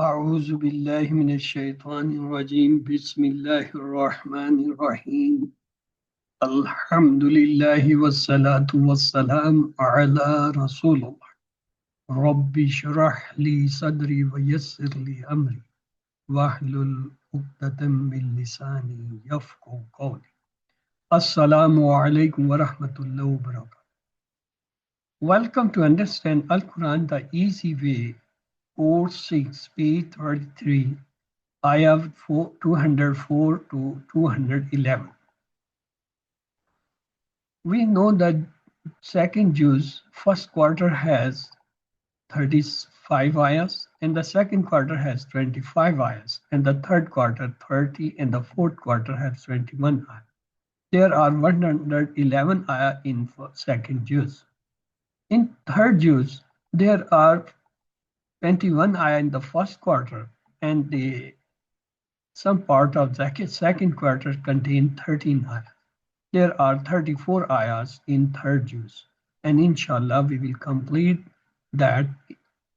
أعوذ بالله من الشيطان الرجيم بسم الله الرحمن الرحيم الحمد لله والصلاة والسلام على رسول الله رب اشرح لي صدري ويسر لي أمري واحلل عقدة من لساني يفقهوا قولي السلام عليكم ورحمة الله وبركاته. Welcome to Understand Al-Quran the Easy Way, Course 6, page 33. Ayah 204 to 211. We know that second juz, first quarter has 35 ayahs, and the second quarter has 25 ayahs, and the third quarter 30, and the fourth quarter has 21 ayahs. There are 111 ayahs in second juz. In third juz, there are 21 ayahs in the first quarter, and some part of the second quarter contain 13 ayahs. There are 34 ayahs in third juz, and inshallah we will complete that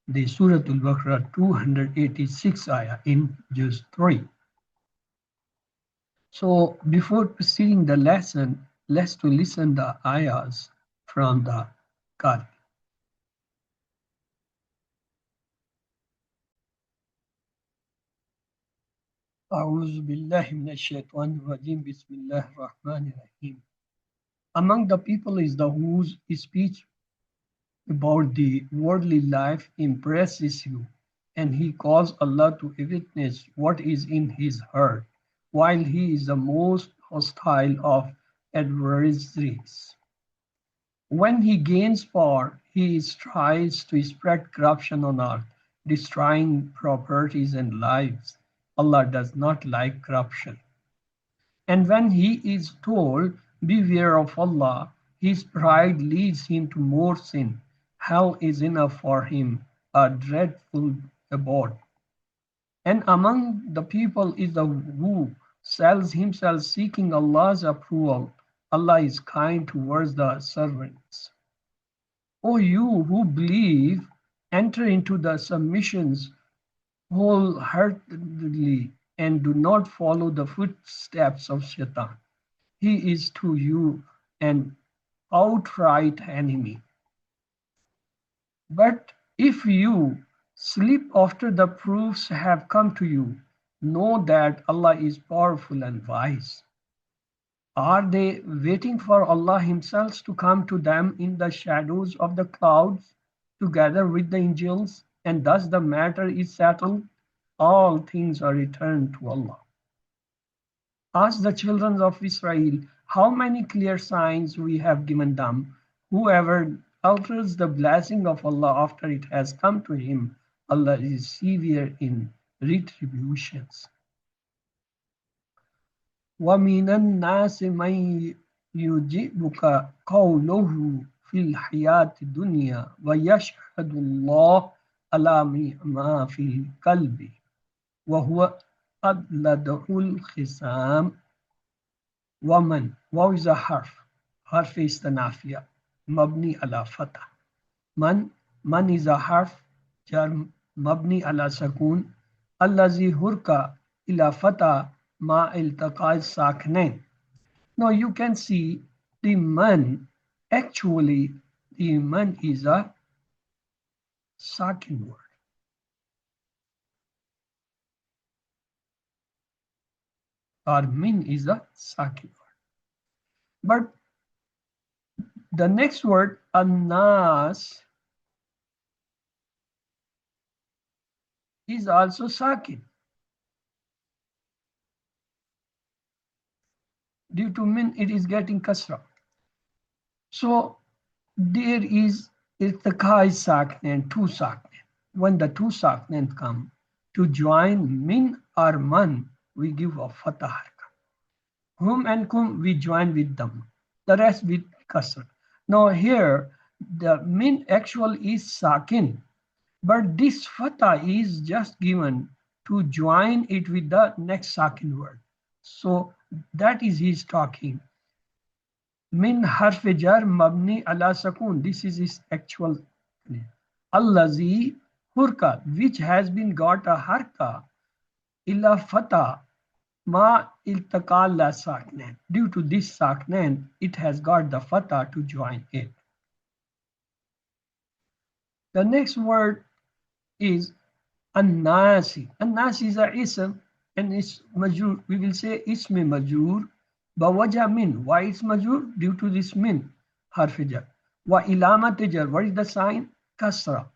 the Surah Al-Baqarah 286 ayah in juz 3. So before proceeding the lesson, let's to listen the ayahs from the Qari. أعوذ بالله من الشيطان الرجيم بسم الله الرحمن الرحيم. Among the people is the whose speech about the worldly life impresses you, and he calls Allah to witness what is in his heart, while he is the most hostile of adversaries. When he gains power, he tries to spread corruption on earth, destroying properties and lives. Allah does not like corruption. And when he is told, beware of Allah, his pride leads him to more sin. Hell is enough for him, a dreadful abode. And among the people is the who sells himself seeking Allah's approval. Allah is kind towards the servants. O you who believe, enter into the submissions wholeheartedly and do not follow the footsteps of Shaitan. He is to you an outright enemy. But if you sleep after the proofs have come to you, know that Allah is powerful and wise. Are they waiting for Allah Himself to come to them in the shadows of the clouds together with the angels, and thus the matter is settled? All things are returned to Allah. Ask the children of Israel how many clear signs we have given them. Whoever alters the blessing of Allah after it has come to him, Allah is severe in retributions. وَمِنَ النَّاسِ مَن يُعْجِبُكَ قَوْلُهُ فِي الْحَيَاةِ الدُّنْيَا وَيَشْهَدُ اللَّهَ عَلَى مَا فِي الْقَلْبِ وَهُوَ أَبْلَدُ الْخِصَامِ. ومن واو is a حرف استنافية مبني على فتح. من is a حرف جر مبني على سكون. الذي حرك إلى فتح ما التقى الساكنين. Now you can see the man, actually the man is a sakin word. Or min is a sakin word. But the next word, anas, is also sakin. Due to min, it is getting kasra. So there is iltiqai saknen, two saknen. When the two saknen come to join min or man, we give a fatah harka. Hum and kum, we join with them. The rest with kasra. Now here, the min actual is sakin, but this fatah is just given to join it with the next sakin word. So that is his talking. Min harf jar mabni ala sakun. This is his actual. Allazi hurka, which has been got a harka, illa fata, ma iltaqal la saknen. Due to this saknen, it has got the fata to join it. The next word is an-nasi. An-nasi is a ism and it's majur. We will say ism majur. Bawaja min. Why it's majur? Due to this min. Harf jar. Wa ilamat jar. What is the sign? Kasra.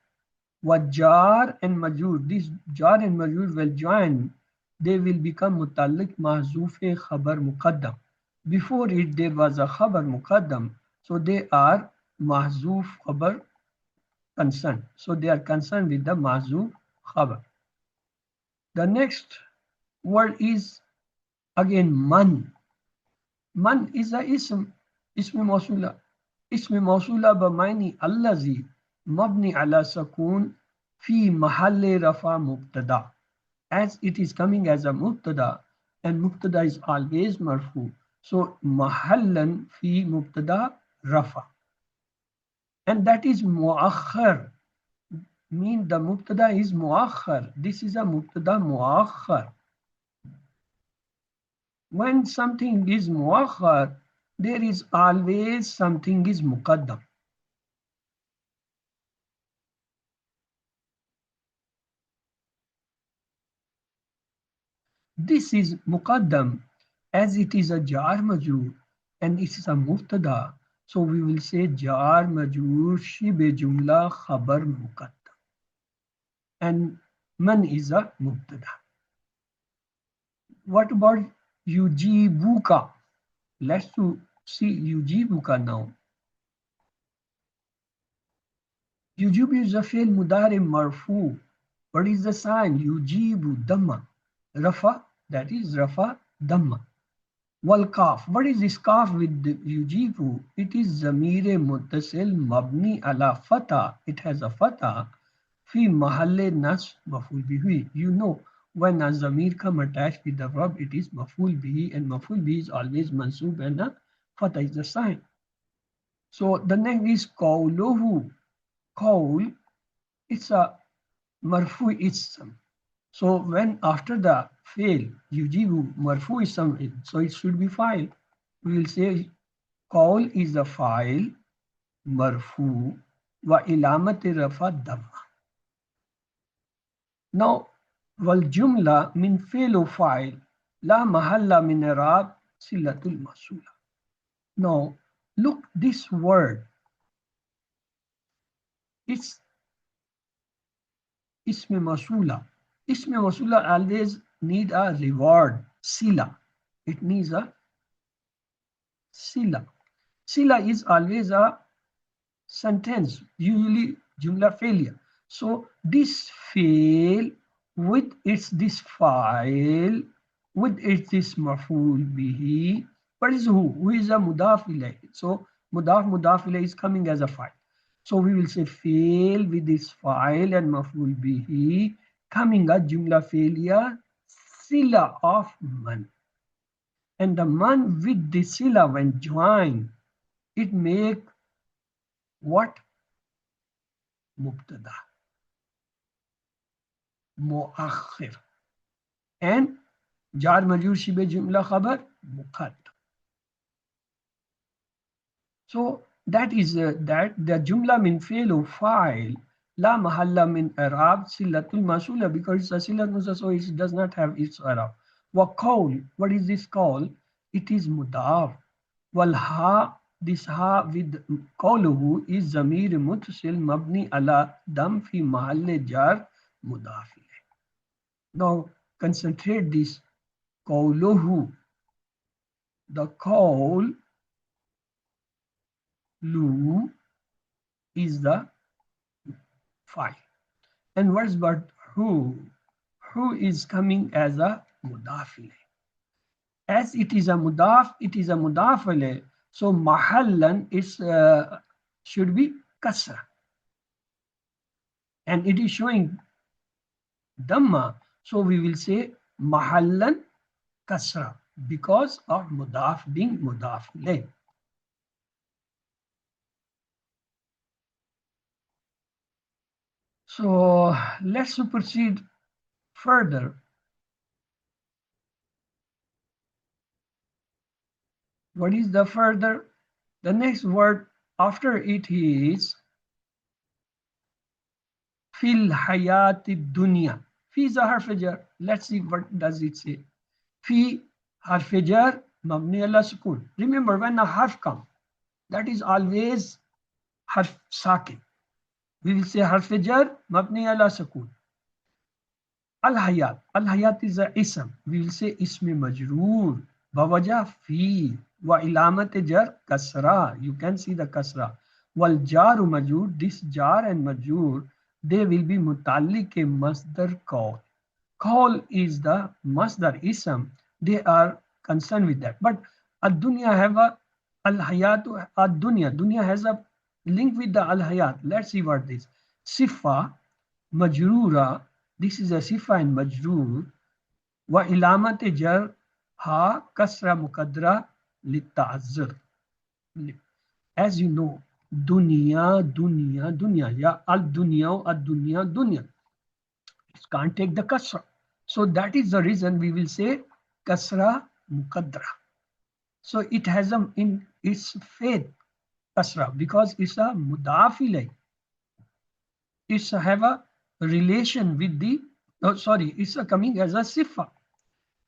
Wa jar and majur. This jar and majur will join. They will become mutalliq mahzuf khabar muqaddam. Before it there was a khabar muqaddam. So they are mahzuf khabar concerned. So they are concerned with the mahzuf khabar. The next word is again man. Man is a ism mausula. Ism mausula bamaini allazi mabni ala sakun fi mahalle rafa mubtada. As it is coming as a mubtada and mubtada is always marfu. So mahallan fi mubtada rafa. And that is muakhar. Mean the mubtada is muakhar. This is a mubtada muakhar. When something is muakhar, there is always something is muqaddam. This is muqaddam as it is a jar majur and it is a mubtada. So we will say jar majur shibe jumla khabar muqaddam. And man is a mubtada. What about yujibuka? Let's see yujibuka now. Yujibu is a fi'l mudari marfu. What is the sign? Yujibu dhamma. Rafa, that is rafa dhamma. Wal kaf. What is this kaf with yujibu? It is zamir muttasil mabni ala fata. It has a fata. Fi mahalle nas maful bihi. You know, when a zamir come attached with the verb, it is maful bihi, and maful bihi is always mansub and a fata is the sign. So the next is qawluhu. Qawl, it's a marfu ism. So when after the fail, yujibu marfu ism, so it should be file. We will say qawl is a file, marfu, wa ilamati rafa dhamma. Now, wal jumla min fi'lu fa'il la mahalla min i'rab silatul masula. Now, look this word. It's isme masula. Isme masula always need a reward, sila. It needs a sila. Sila is always a sentence, usually jumla failure. So this fail with its this file, with its this maf'ul bihi. What is who? Who is a mudaf ilayh? So mudaf ilayh is coming as a file. So we will say fail with this file and maf'ul bihi coming a jumla failure sila of man. And the man with the sila when joined, it make what? Mubtada. Muakhir. And jar majur shibe jumla khabar muqaddam. So that is that the jumla min fi'lu fa'il la mahalla min i'rab silatul masula, because it's a silat musa, so it does not have its i'rab. Wa qawl, what is this qawl? It is mudaf. Wal ha, this ha with qawluhu is zamir muttasil mabni ala dam fi mahalle jar mudaf. Now concentrate this qawluhu. The qawl lu is the file. And what's but who? Who is coming as a mudaf ilayh. As it is a mudaf ilayh. So mahallan is should be kasra. And it is showing dhamma. So we will say mahallan kasra because of mudaf being mudaf ilayh. So let's proceed further. What is the further? The next word after it is fil hayati dunya. Fi is a harf jar. Let's see what does it say. Fi harf jar mabni ala sukun. Remember when a harf comes, that is always harf sakin. We will say harf jar mabni ala sukun. Al hayat. Al hayat is a ism. We will say ismi majroor. Bawaja fi. Wa ilamat jar kasra. You can see the kasra. Wal jaru majur. This jar and majur, they will be mutallik ke masdar qawl. Qawl is the masdar ism. They are concerned with that. But ad-dunya have a al-hayatu ad-dunya. Dunya has a link with the al-hayat. Let's see what this. Sifa majrura. This is a sifa and majrur. Wa ilamat jar ha kasra muqaddara litta'azzur. As you know, dunya, dunya, dunya. Ya al-dunya, ad-dunya, dunya. It can't take the kasra. So that is the reason we will say kasra muqaddara. So it has a in its faith kasra because it's a mudaf. It's have a relation with the it's a coming as a sifa.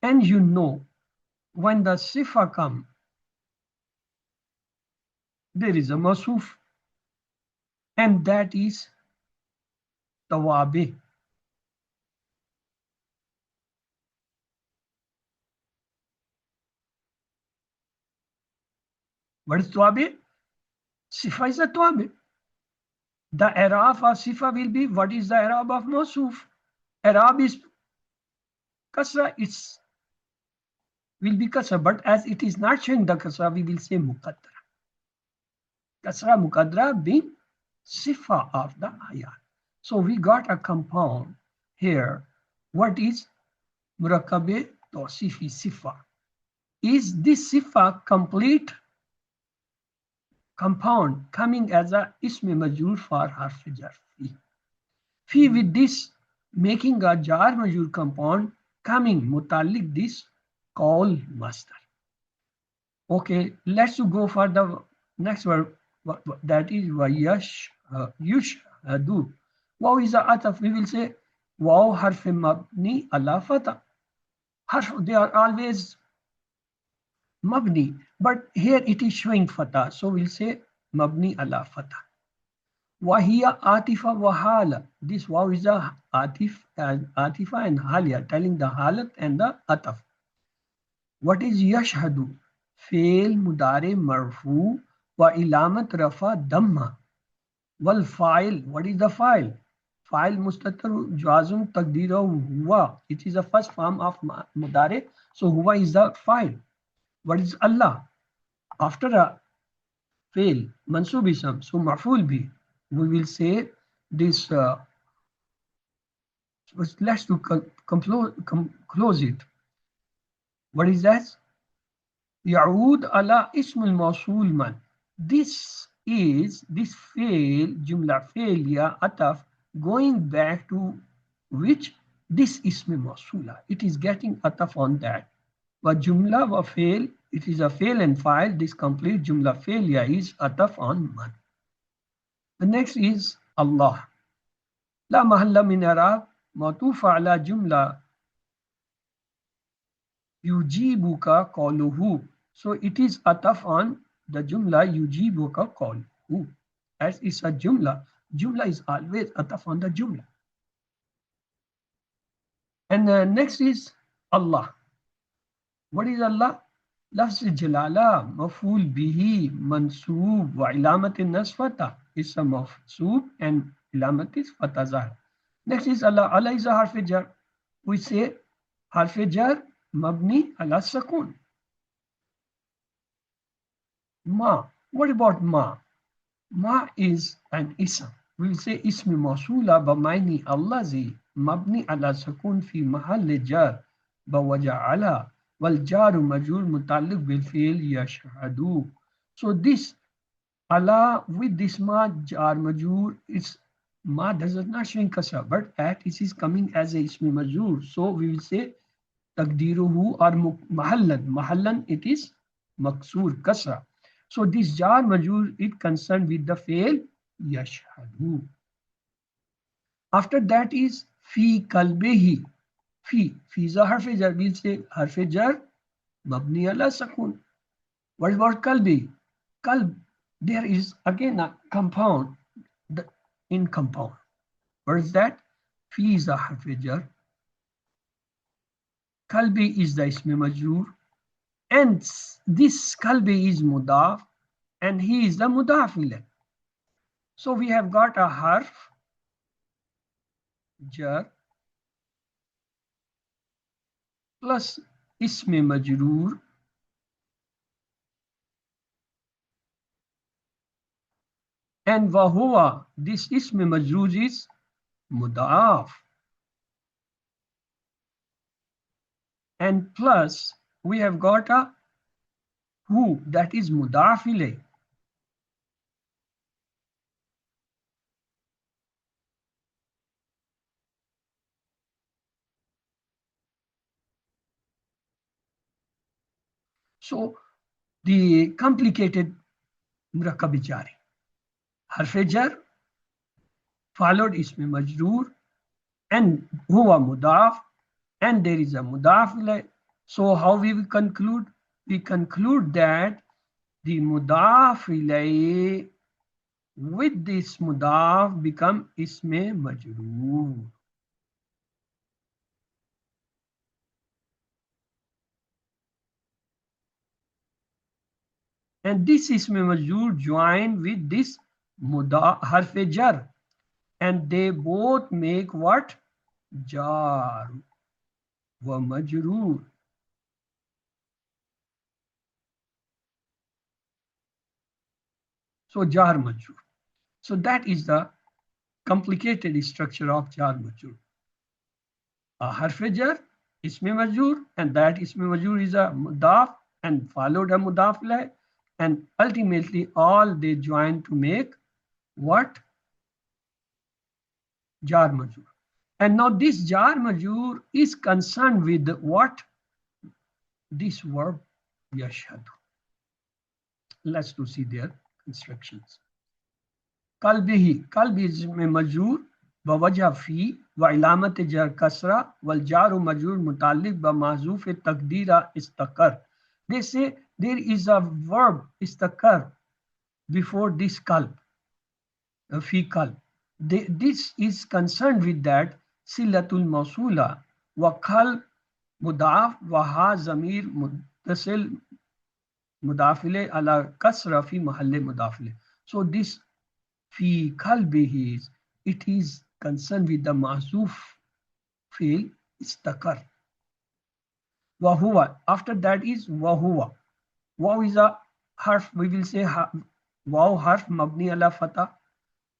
And you know when the sifa come, there is a masuf, and that is tawabi. What is tawabi? Sifa is a tawabi. The i'rab of sifa will be what is the i'rab of masuf? I'rab is kasra, it's will be kasra, but as it is not showing the kasra, we will say muqaddara. Kasra muqaddara being sifa of the ayat. So we got a compound here. What is murakkabe tawsifi sifa? Is this sifa complete compound coming as a ism majrur for harf jar fi? Fi with this making a jar majrur compound coming mutallik this qawl masdar. Okay, let's go for the next word. That is yushhadu. Wow is a ataf. We will say wow harf mabni ala fatha. Harf, they are always mabni, but here it is showing fatha, so we'll say mabni ala fatha. Wahiya atifa wahala. This wow is a atifa and halia, telling the halat and the ataf. What is yashhadu? Fail mudare marfu wa ilamat rafa damma. Wal file. What is the file? File mustatir jazum taqdira huwa. It is the first form of mudare, so huwa is the file. What is Allah? After a fail, mansub ism, so maf'ul bi. We will say this. Let's close it. What is that? Ya'ud ala ism al-mawsul man. This is this fail, jumla failure, ataf, going back to which this ism mawsula. It is getting ataf on that. But jumla wa fail, it is a fail and file. This complete jumla failure is ataf on man. The next is Allah. La mahalla min i'rab ma'tufa ala jumla yujibuka qawluhu. So it is ataf on the jumla yujibuka qawluhu. As is a jumla. Jumla is always ataf on the jumla. And the next is Allah. What is Allah? Lafz jalala maf'ul bihi mansoob wa ilamat nasfata. It's a maf'soob and ilamat is fatazah. Next is Allah. Allah is a harf jar. We say harf jar mabni ala sakun. Ma. What about ma? Ma is an ism. We will say ismi mawsula bamaini allazi mabni ala sakun fi mahall jar bawaja ala. Wal jaru majur mutalliq bil fi'l yashhadu. So this Allah with this ma jar majur is Ma does not showing kasra, but at it is coming as a ismi majrur. So we will say takdiruhu or mahallan. Mahallan it is maksur kasra. So this jar majrur it concerned with the fail yashhadu. After that is fi kalbihi. Fi is a harf jar. We'll say harf jar mabni ala sakun. What about kalbi? Kalb. There is again a compound in compound. What is that? Fi is a harf jar. Kalbi is the ism majrur. And this kalbi is mudaf and he is the mudaf ilayh. So we have got a harf jar plus ism majrur and wahuwa, this ism majrur is mudaf, and plus we have got a who, that is mudaf ilayh. So the complicated murakkab jari, harf jar followed ism majrur and huwa mudaf, and there is a mudaf ilayh. So how we will conclude? We conclude that the mudaf ilayh with this mudaf become isme majroor. And this isme majroor join with this mudaf harf jar, and they both make what? Jar wa majroor. So jar majroor. So that is the complicated structure of jar majroor. A harf jar, isme majroor, and that isme majroor is a mudaf and followed a mudaf ilayh, and ultimately all they join to make what? Jar majroor. And now this jar majroor is concerned with what? This verb yashhadu. Let's to see their instructions. Kalbihi, kalbi is majroor बवजह फी व इलामत जर कसरा वल jar मजरूर मुतालिक ब माजूफ तकदीरा इस्तकर. They say there is a verb istakar before this kalb, fi kalb. This is concerned with that silatul mausula wa kalb mudaf wa ha zamir muttasil mudafile ala kasra fi mahalle mudafile. So this fi kalbihi is, it is concerned with the mahzuf fi'l istakar. Wahuwa, after that is wahuwa. Waw is a harf, we will say waw harf mabni ala fatah.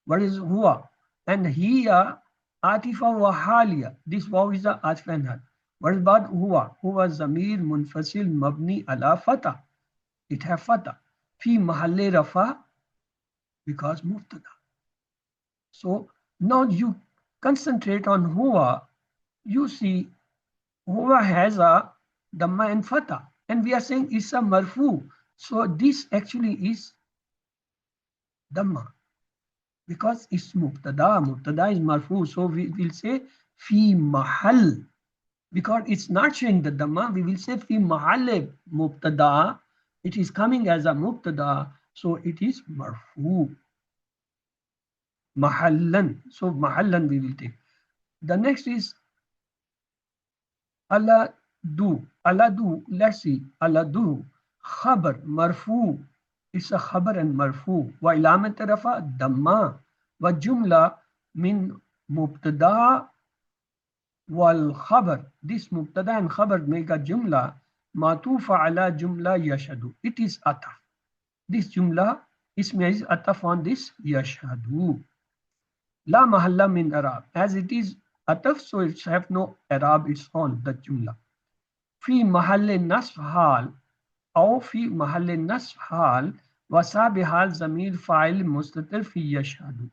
What is huwa? And hiya atifa wa haliya. This waw is a atif and hal. What is about huwa? Huwa zamir munfasil mabni ala fatah. It have fatah. Fi mahalle rafa because mubtada. So now you concentrate on huwa. You see huwa has a dhamma and fatah, and we are saying it's a marfu. So this actually is dhamma because it's mubtada. Mubtada is marfu. So we will say fi mahal because it's not showing the dhamma. We will say fi mahal mubtada. It is coming as a mubtada. So it is marfu. Mahallan. So mahallan we will take. The next is aladu. Aladu. Let's see. Aladu. Khabar. Marfu. It's a khabar and marfu. Wa ilamat rafa damma. Wa jumla min mubtada wal khabar. This mubtada and khabar make a jumla. Matufa ala jumla yashadu. It is ataf. This jumla is ataf on this yashadu. La mahalla min arab. As it is ataf, so it have no arab, it's on the jumla. Fi mahalle nasf hal, or fi mahalle nasf hal, wasa bihal zamir fa'il mustatir fi yashhadu.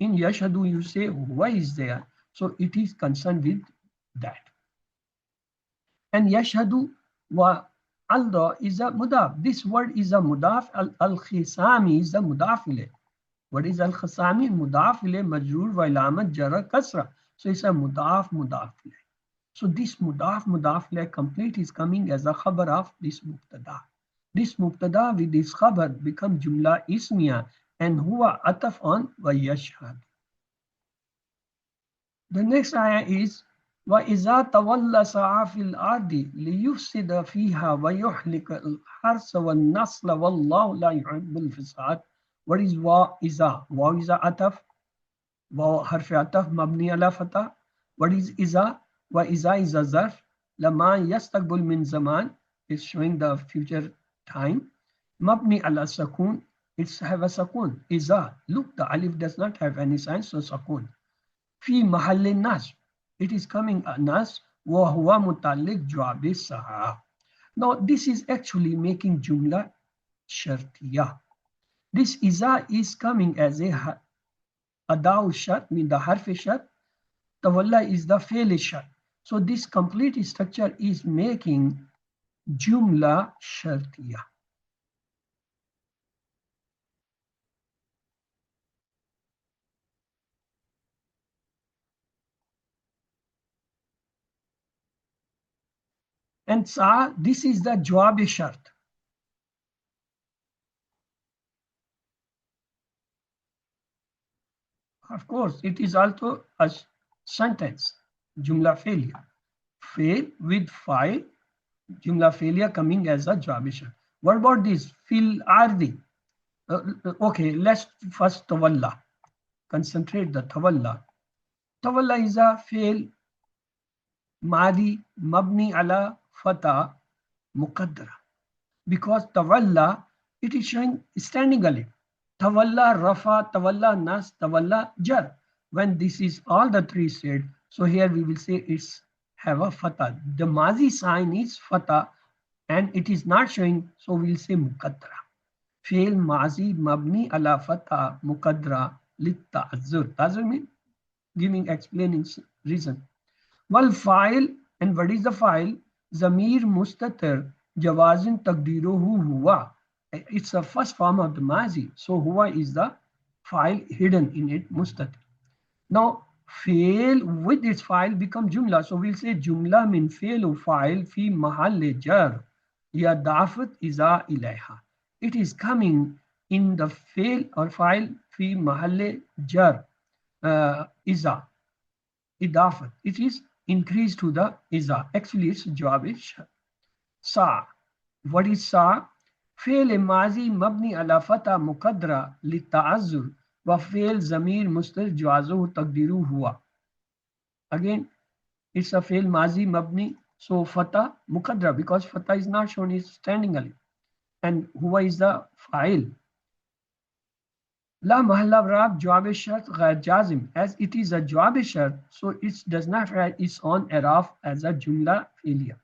In yashhadu, you say huwa is there. So it is concerned with that. And yashhadu wa alda is a mudaf. This word is a mudaf. Al-khisami is a mudaf ilayh. What is al-khasami? Mudaf ilayh majroor wa ilamat jara kasra. So it's a mudaf ilayh. So this mudaf ilayh complete is coming as a khabar of this mubtada. This mubtada with this khabar become jumla ismiya and huwa ataf on wa yashhad. The next ayah is وَإِذَا تَوَلَّى سَعَى فِي الْأَرْضِ لِيُفْسِدَ فِيهَا وَيُهْلِكَ الْحَرْثَ وَالنَّسْلَ وَاللَّهُ لَا يُحِبُّ الْفَسَادَ. What is وَإِذَا? Wa is a ataf. Wa harf ataf mabni ala fatah. What is إِذَا? وَإِذَا is a zarf. لَمَا يَسْتَقْبُلْ مِنْ زَمَان is showing the future time. Mabni ala sakun. It's have a sakun. إِذَا. Look, the alif does not have any sign, so sakun. في محل النصب. It is coming nas وهو متعلق جواب الساعة. Now this is actually making jumla shartiya. This iza is coming as a adaw shart, mean the harf shart. Tawalla is the fail shart. So this complete structure is making jumla shartiya. And sa, this is the jawab shart. Of course, it is also a sentence, jumla failure. Fail with file, jumla failure coming as a jawab shart. What about this? Fil ardi. Okay, let's first tawalla. Concentrate the tawalla. Tawalla is a fail madi mabni ala fata muqaddara. Because tawalla, it is showing standing alif. Tawalla rafa, tawalla nas, tawalla jar. When this is all the three said, so here we will say it's have a fata. The mazi sign is fata and it is not showing, so we'll say muqaddara. Fail mazi mabni ala fata muqaddara lit ta'azzur. Ta'azzur means giving explaining reason. Wal file, and what is the file? Zamir mustatir jawazin taqdiruhu huwa. It's the first form of the mazi. So huwa is the file hidden in it, mustatir. Now fail with its file become jumla. So we'll say jumla min failu file fi mahal jar ya dafat iza ilayha. It is coming in the fail or file fi mahal jar iza idafat. It is increased to the iza. Actually it's jawab shart. Sa. What is sa? Fail mazi mabni ala fata muqaddara li ta'azzur wa fail zamir mustar jawazuhu taqdiru huwa. Again, it's a fail mazi mabni, so fata muqaddara because fata is not shown, is standing alif. And huwa is the file. La mahalla rab jawab shart ghair jazim, as it is a jawab shart, so it does not write its own araf as a jumla failure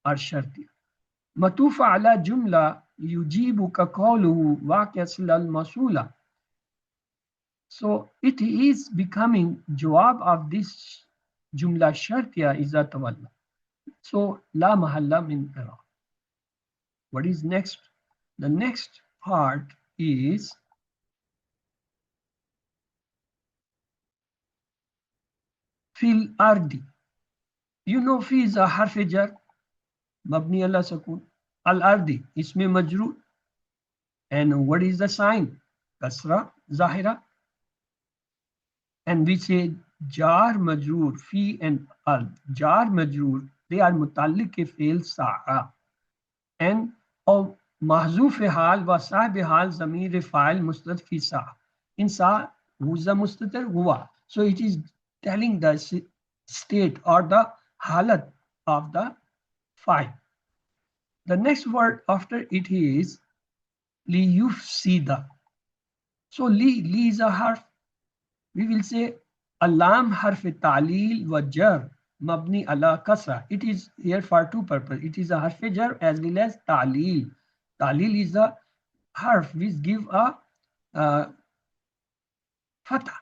or shartiya. Matufa ala jumla yujibu ka qawluhu waqi'asil al masula. So it is becoming jawab of this jumla shartiya is a tawalla. So la mahalla min araf. What is next? The next part is fil ardi. You know fi is a harf jar mabni ala sakun. Al ardi isme majroor. And what is the sign? Kasra zahira. And we say jar majroor fi and al. Jar majroor, they are mutalliq ke fail sa'a. And of mahzuf hal wa sahib hal zamir fa'il mustad fi sa. In sa who's the mustatir? Huwa. So it is telling the state or the halat of the fa'il. The next word after it is li yufsida. So li is a harf. We will say alam harf ta'lil wa jar mabni ala kasra. It is here for two purposes. It is a harf jar as well as ta'lil. Ta'lil is a harf which give a fatah.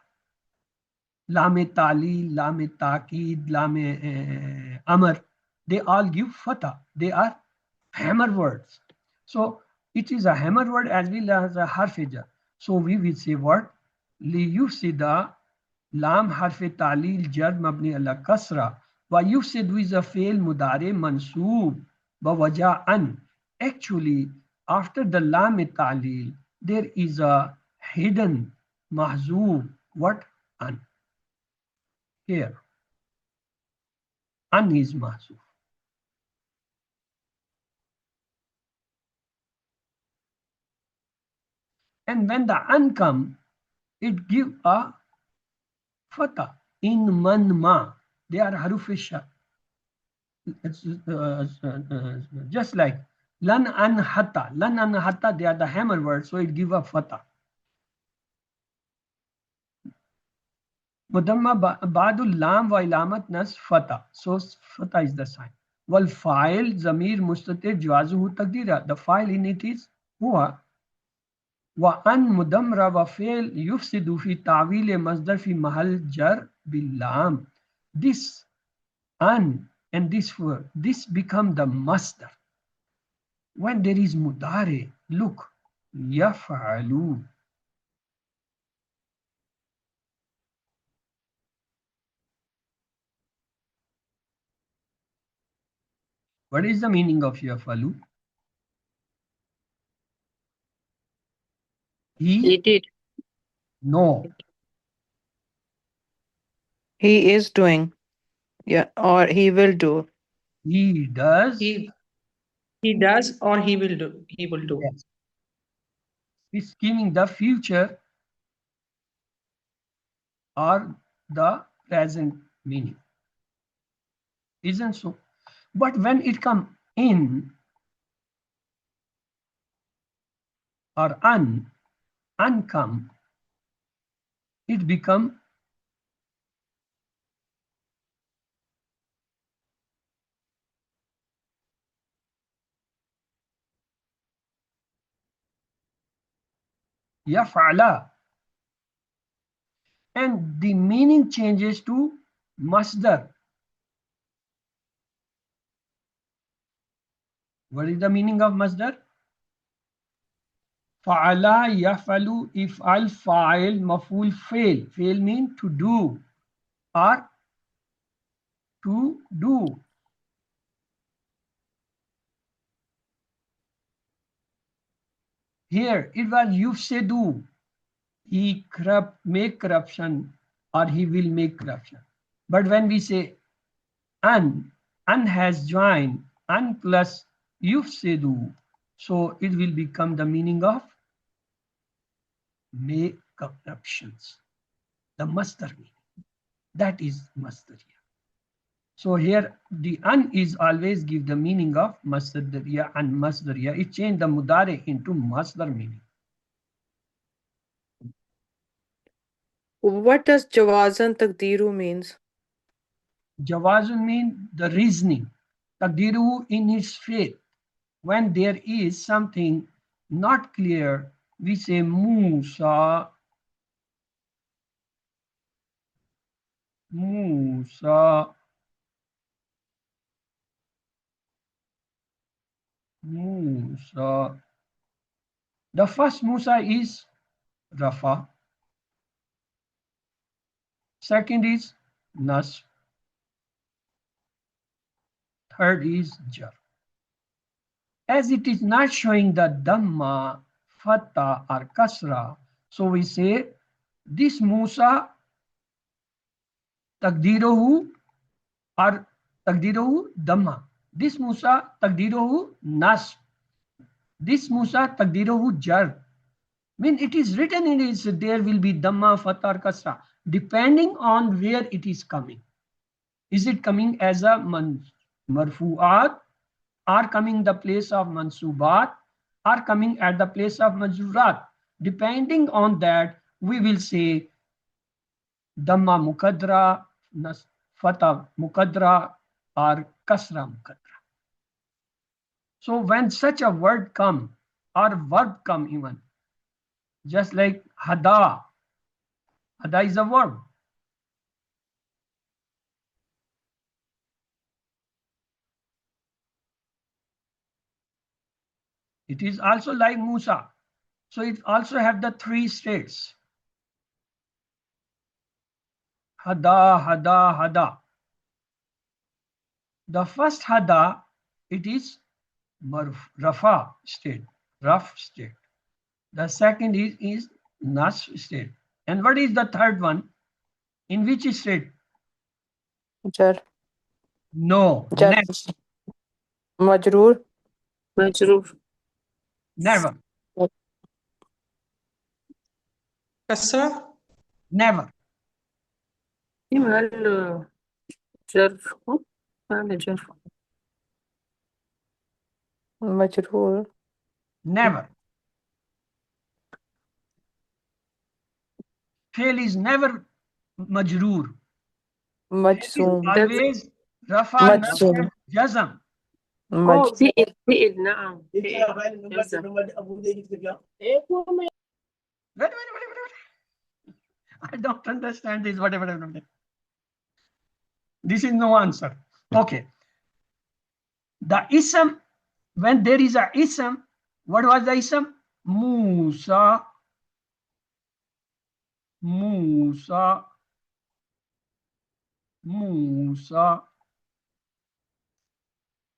Lam ta'lil, lam ta'kid, lam amr, they all give fatah. They are hammer words. So it is a hammer word as well as a harf jar. So we will say what? ليفسد لام حرف تعلیل جر مبنی علی کسرہ ویفسد is a fail مدارع منصوب بوجہ ان. Actually, after the lam ta'lil, there is a hidden mahzoob. What? An. Here, an is mahzoob. And when the an come, it give a fatah in man ma. They are haruf shar. It's just like lan an hatta. Lan an hatta, they are the hammer words, so it give a fatah. Mudamma ba'dul lam wa ilamat nas fatah. So fatah is the sign. Wal file zamir mustatir jawazuhu taqdira. The file in it is huwa. Wa an mudamra wa fail yufsidu fi ta'wil masdar fi mahal jar bil lam. This an and this word, this become the masdar. When there is mudare, look, yaf'alu. What is the meaning of yaf'alu? He did. No, He is doing. Yeah, or he will do. he does. He does or he will do. He will do. Yes. It's giving the future or the present meaning. Isn't so? But when it come in or uncome, it become yaf'ala. And the meaning changes to masdar. What is the meaning of masdar? Fa'ala yaf'alu if'al fa'il maf'ul fail. Fail means to do or to do. Here it was yufsidu. He make corruption or he will make corruption. But when we say an has joined an plus yufsidu, so it will become the meaning of make corruptions. The masdar meaning. That is masdar here. So here the an is always give the meaning of masdariya and masdariya. It changed the mudare into masdar meaning. What does Jawazan Takdiru means? Jawazun means the reasoning. Taqdiru in its faith. When there is something not clear, we say Musa, Musa, Musa. The first Musa is Rafa. Second is Nas. Third is Jar. As it is not showing the Dhamma, Fatha or Kasra, so we say this Musa Taqdiruhu or Taqdiruhu Dhamma. This Musa Taqdiruhu Nas. This Musa Taqdiruhu Jar. Mean it is written in it, there will be Dhamma, Fatha or Kasra, depending on where it is coming. Is it coming as a marfu'at, or coming the place of mansubat, or coming at the place of majrurat? Depending on that, we will say Dhamma Muqaddara, Fatha Muqaddara, or Kasra Muqaddara. So when such a word come, or verb come even, just like Hada, Hada is a verb. It is also like Musa. So it also have the three states. Hada, hada, hada. The first hada, it is rafa state, rough state. The second is nas state. And what is the third one? In which state? jar, No, jar, majroor, Majroof. never, Kasra. never. محل جر محل جر majroor, Never. Fail is never majroor. Fail is majzoom, always rafa, majzoom, nasb, jazm. فئل نعم Wait. I don't understand this, whatever. This is no answer. Okay. The ism, when there is a ism, what was the ism? Musa, Musa, Musa.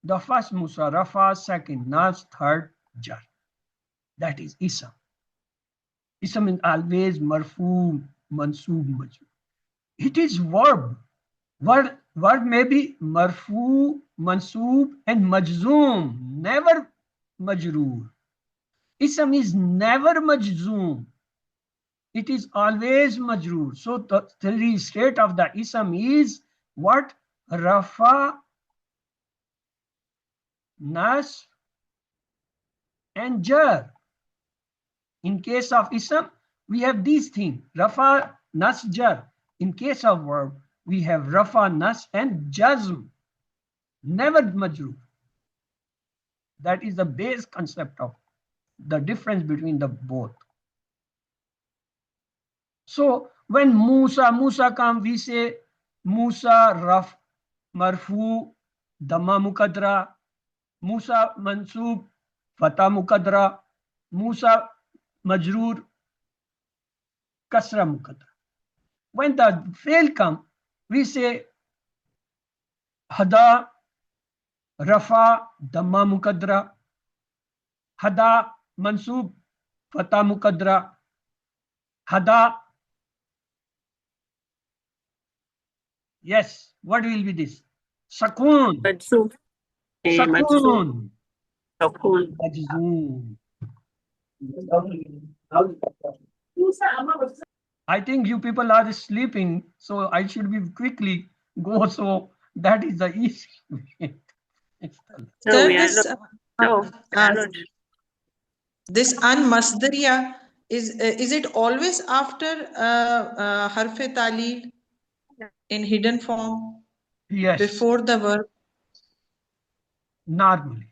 The first Musa, Rafa, second Nas, third Jar. That is ism. Ism is always marfu, mansub, majrur. It is verb. Word may be marfu, mansub, and majzoom, never majroor. Ism is never majzoom. It is always majroor. So the three state of the ism is what? Rafa, nas, and jar. In case of ism, we have these things: rafa, nas, jar. In case of verb, we have rafa, nas, and jazm. Never majroor. That is the base concept of the difference between the both. So when Musa comes, we say Musa raf marfu dhamma muqaddara, Musa mansub fatha muqaddara, Musa majroor kasra muqaddara. When the fail comes, we say hada rafa dhamma muqaddara, hada mansub fatha muqaddara, hada. Yes, what will be this? Sakun. مجزوم Sakun. تكون Majzoom. I think you people are sleeping, so I should be quickly go. So that is the easy way. Sir, this an-masdariya is it always after harf talil in hidden form? Yes. Before the verb? Normally.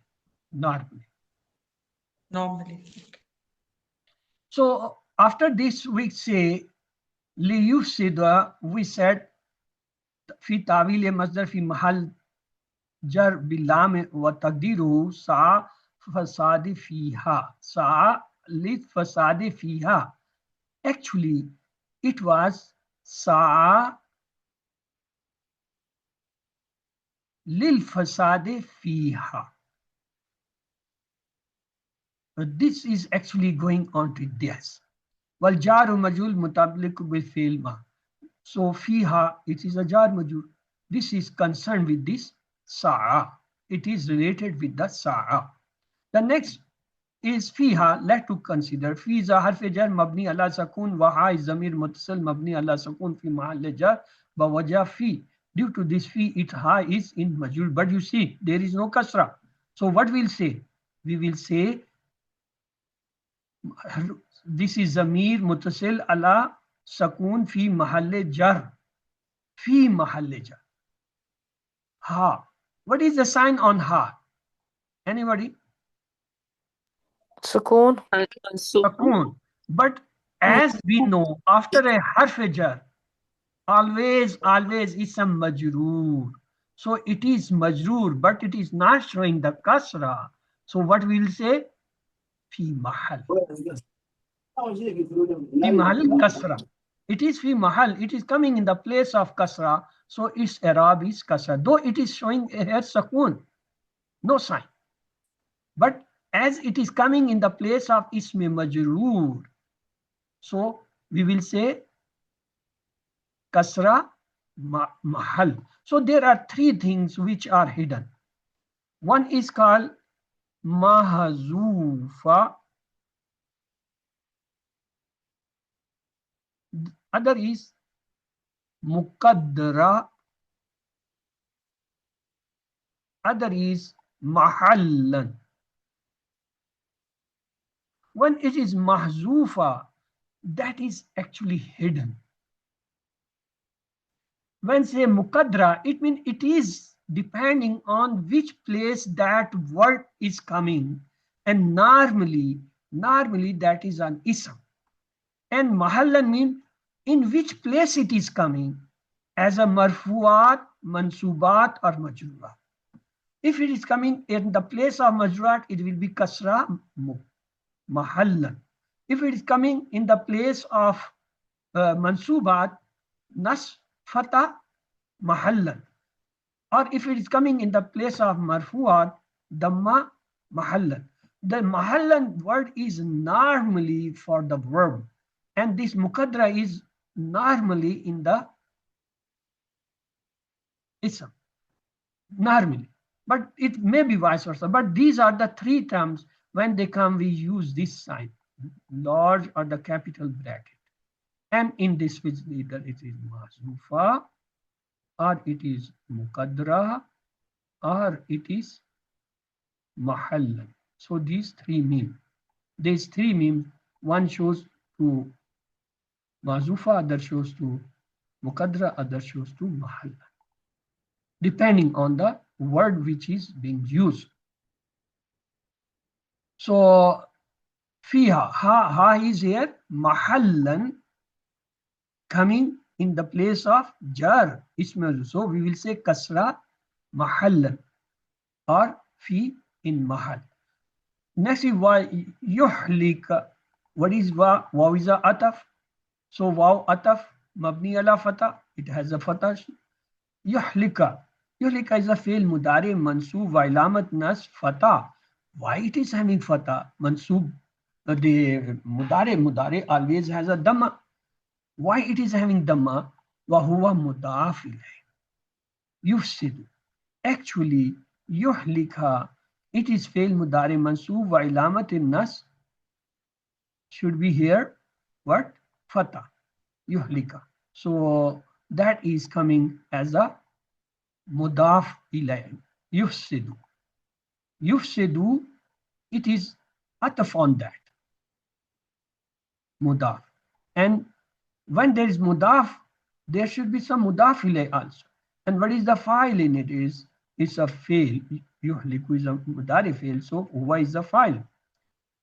So after this we say liyufsida, we said fi tawil masdar fi mahal jar bilam wa taqdiruhu sa fasadi fiha, sa lit fasadi fiha. Actually it was sa lil fasadi fiha. This is actually going on to this. Wal jaru majul mutabliq bil fi'l ma. So fiha, it is a jar majul. This is concerned with this sa'a. It is related with the sa'a. The next is fiha. Let to consider fi is a harf jar mabni ala sakun wa ha is zamir muttasil mabni ala sakun fi mahall jar ba wajah fi. Due to this fi, it ha is in majul. But you see, there is no kasra. So what we'll say? We will say this is zamir muttasil ala sakun fi mahalle jar. Fi mahalle jar. Ha. What is the sign on ha? Anybody? sukoon, Sakun. But as we know, after a harf jar, always ism majroor. So it is majroor, but it is not showing the kasra. So what we will say? Fi mahal. Fi mahal kasra. It is fi mahal. It is coming in the place of kasra. So its i'rab is kasra. Though it is showing here sakun, no sign. But as it is coming in the place of ism majroor, so we will say kasra mahal. So there are three things which are hidden. One is called mahzufa, other is muqaddara, other is mahallan. When it is mahzufa, that is actually hidden. When say muqaddara, it means it is depending on which place that word is coming, and normally that is an ism. And mahallan means in which place it is coming, as a marfuat, mansubat or majrurat. If it is coming in the place of majrurat, it will be kasra mahallan. If it is coming in the place of mansubat, nas fatah mahallan. Or if it is coming in the place of marfuat, damma mahallan. The mahallan word is normally for the verb, and this muqaddara is normally in the ism, normally. But it may be vice versa. But these are the three terms. When they come, we use this sign, large or the capital bracket. And in this which either it is mahzufa, or it is muqaddara, or it is mahallan. So these three mean. These three mean, one shows to mahzufa, other shows to muqaddara, other shows to mahallan, depending on the word which is being used. So fiha, ha is here, mahallan, coming in the place of jar, ismail. So we will say kasra mahallan, or fi in mahal. Next is yuhlika. What is wa? Waw is a ataf. So waw ataf mabni ala fatah. It has a fatah. Yuhlika. Yuhlika is a fail mudari mansoob wa ilamat nas fatah. Why it is having fatah? Mansoob, the mudari always has a dhamma. Why it is having dhamma? Wa huwa mudaf ilayh. Yufsidu. Actually, yuhlika, it is fail mudari mansoob wa ilamat nas should be here. What? Fatah. Yuhlika. So that is coming as a mudaf ilayh. Yufsidu. Yufsidu, it is ataf on that. Mudaf. And when there is mudaf, there should be some mudaf ilayh also. And what is the file in it is, it's a fail. Yuhliku is a mudari fail, so huwa is the file.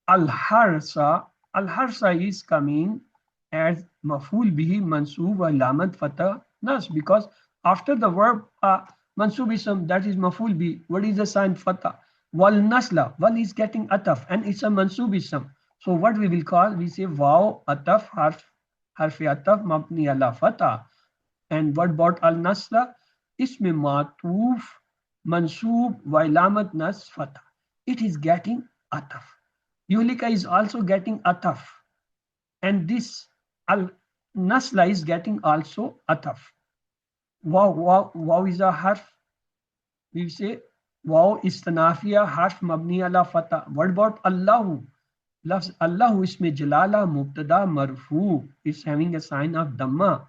Al-harsa is coming as maf'ul bihi mansoob wa alamat fatah nas, because after the verb mansoob ism, that is maf'ul bihi. What is the sign? Fatah. Wal nasla, wal is getting ataf, and it's a mansoob ism. So what we will call, we say waw ataf harf ataf mabni ala fatah. And what about al nasla? Isme matuf mansoob wa ilamat nas fatah. It is getting ataf. Yuhlika is also getting ataf, and this al nasla is getting also ataf. Waw is a harf. We say waw istanafiya harf mabni ala fatah. What about Allahu? Lafz Allahu isme jalala mubtada marfu is having a sign of dhamma.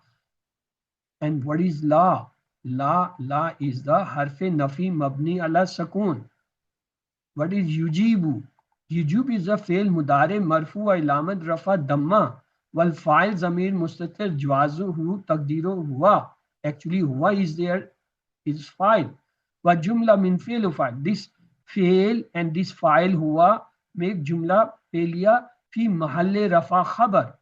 And what is la? La is the harfe nafi mabni ala sakun. What is yujibu? Yujub is a fail mudare marfu wa ilamat rafa dhamma. Wal fa'il zamir mustatir jwazuhu taqdiru huwa. Actually huwa is there, is fa'il. Wa jumla min fi'l fa'il. This fail and this fa'il huwa make jumla failure fi mahalle rafa khabar.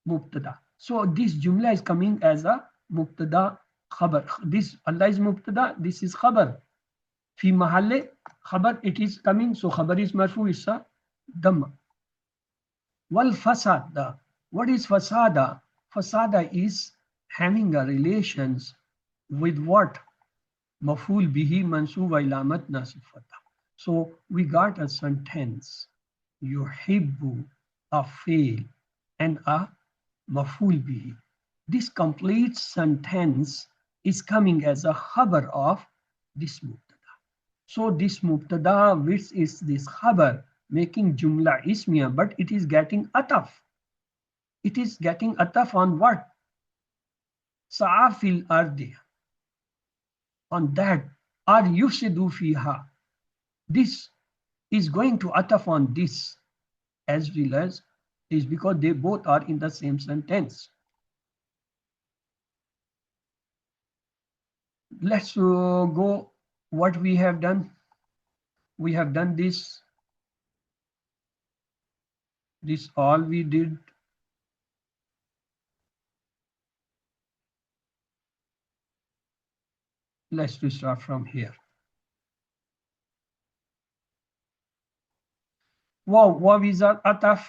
mubtada. So this jumla is coming as a mubtada khabar. This Allah is mubtada, this is khabar. Fi mahalle khabar, it is coming, so khabar is marfu, is a dhamma. Wal fasada. What is fasada? Fasada is having a relations with what? Maful bihi mansuba ilamat nasifata. So we got a sentence. Yuhibbu, a fail, and a maful bihi. This complete sentence is coming as a khabar of this mubtada. So this mubtada, which is this khabar, making jumla ismiya, but it is getting ataf. It is getting ataf on what? Sa'afil ardi. On that, ar yufsidu fiha. This is going to ataf on this as well as is because they both are in the same sentence. Let's go what we have done. We have done this. This all we did. Let's start from here. Waw is ataf.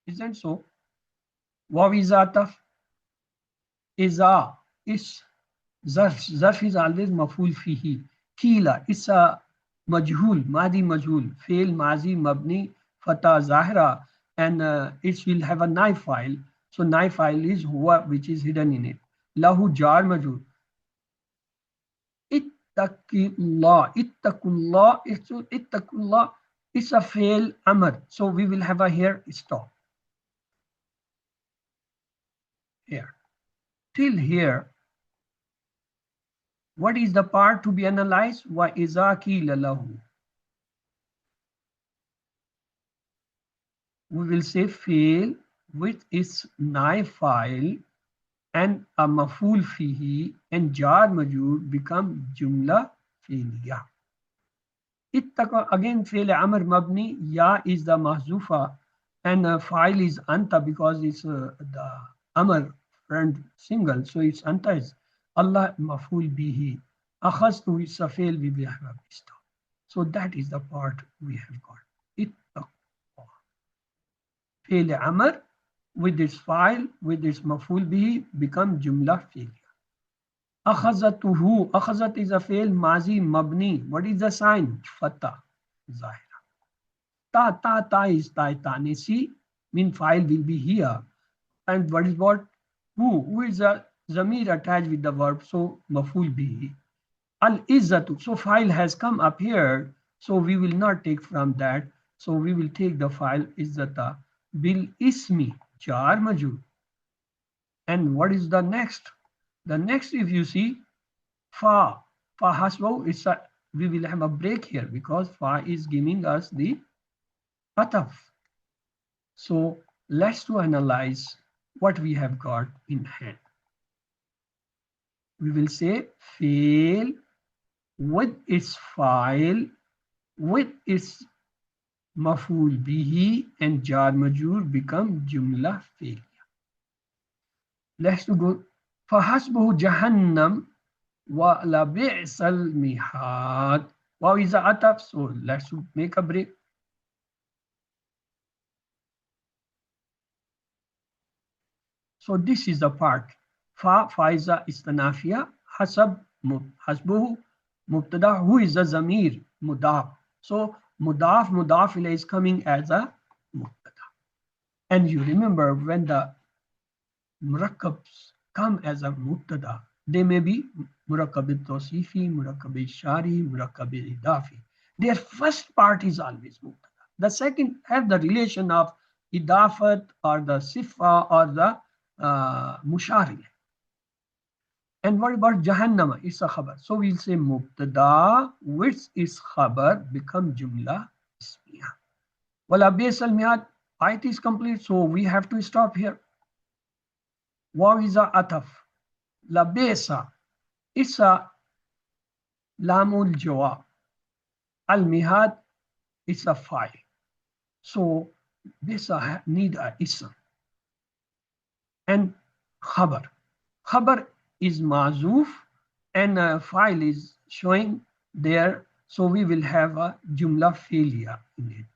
Isn't so? Waw is ataf. Iza is zarf. Zarf is always maful fihi. Kila is a majhul, madi majhul, fail, mazi, mabni, fata, zahra, and it will have a naib file. So naib file is huwa, which is hidden in it. Lahu jar majhul. Ittaqillah, ittaqullah, ittaqullah is a fail amr. So we will have a here stop. Here. Till here. What is the part to be analyzed? Wa iza qila lahu. We will say fail with its naib file and a maful fihi and jar majur become jumla failiyah. Ittaqa again fail amr mabni, ya is the mahzufa and file is anta because it's the amr friend single, so it's anta is Allah maful bihi. Akhaztu is a fail we will have stop. So that is the part we have got. Ittaqa. Fail amr with its file, with its maful bihi become jumla failure. Akhazatuhu. Akhazat is a fail mazi mabni. What is the sign? Fatah. Zahira. Ta is tanisi. Mean file will be here. And what is what? Who is a zamir attached with the verb? So maful bihi. Al izzatu. So file has come up here. So we will not take from that. So we will take the file izzata. Bil ismi. Jar majur. And what is the next? The next, if you see, fa haswa, it's a, we will have a break here because fa is giving us the ataf. So let's to analyze what we have got in hand. We will say fail with its file, with its maful bihi and jar majur become jumla failure. Let's to go. فحسبه جهنم ولبئس المهاد. Wow is a ataf, so let's make a break. So this is the part. Faiza is the nafiya. Hasbuhu mubtada. Who is the zamir? Mudaf. So mudaf ilayh is coming as a mubtada. And you remember when the murakkabs come as a mubtada, they may be murakkab al-tawsifi, murakkab al-shari, murakkab al-idafi. Their first part is always mubtada. The second have the relation of idafat or the sifa or the mushari. And what about jahannama? It's a khabar. So we'll say mubtada, which is khabar, become jumla ismiya. Wala base al-mihad, ayat is complete, so we have to stop here. Waw is a ataf. Labesa. It's a lamul jawab. Al-mihad is a file. So this need a ism. And khabar. Khabar is mazuf and a file is showing there. So we will have a jumla failure in it.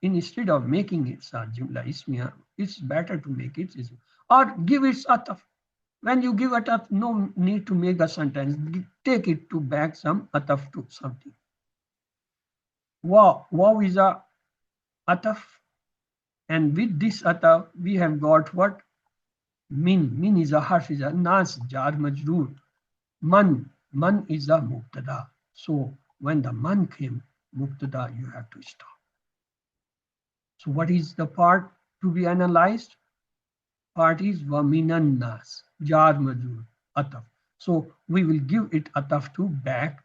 Instead of making it a jumla ismiya, it's better to make it ism. Or give it ataf. When you give ataf, no need to make a sentence. Take it to back some ataf to something. Wow is a ataf. And with this ataf, we have got what? Min is a harf, is a nas, jar majroor. Man is a mubtada. So when the man came, mubtada, you have to stop. So what is the part to be analyzed? Part is wa minan nas, jar majroor, ataf. So we will give it ataf to back.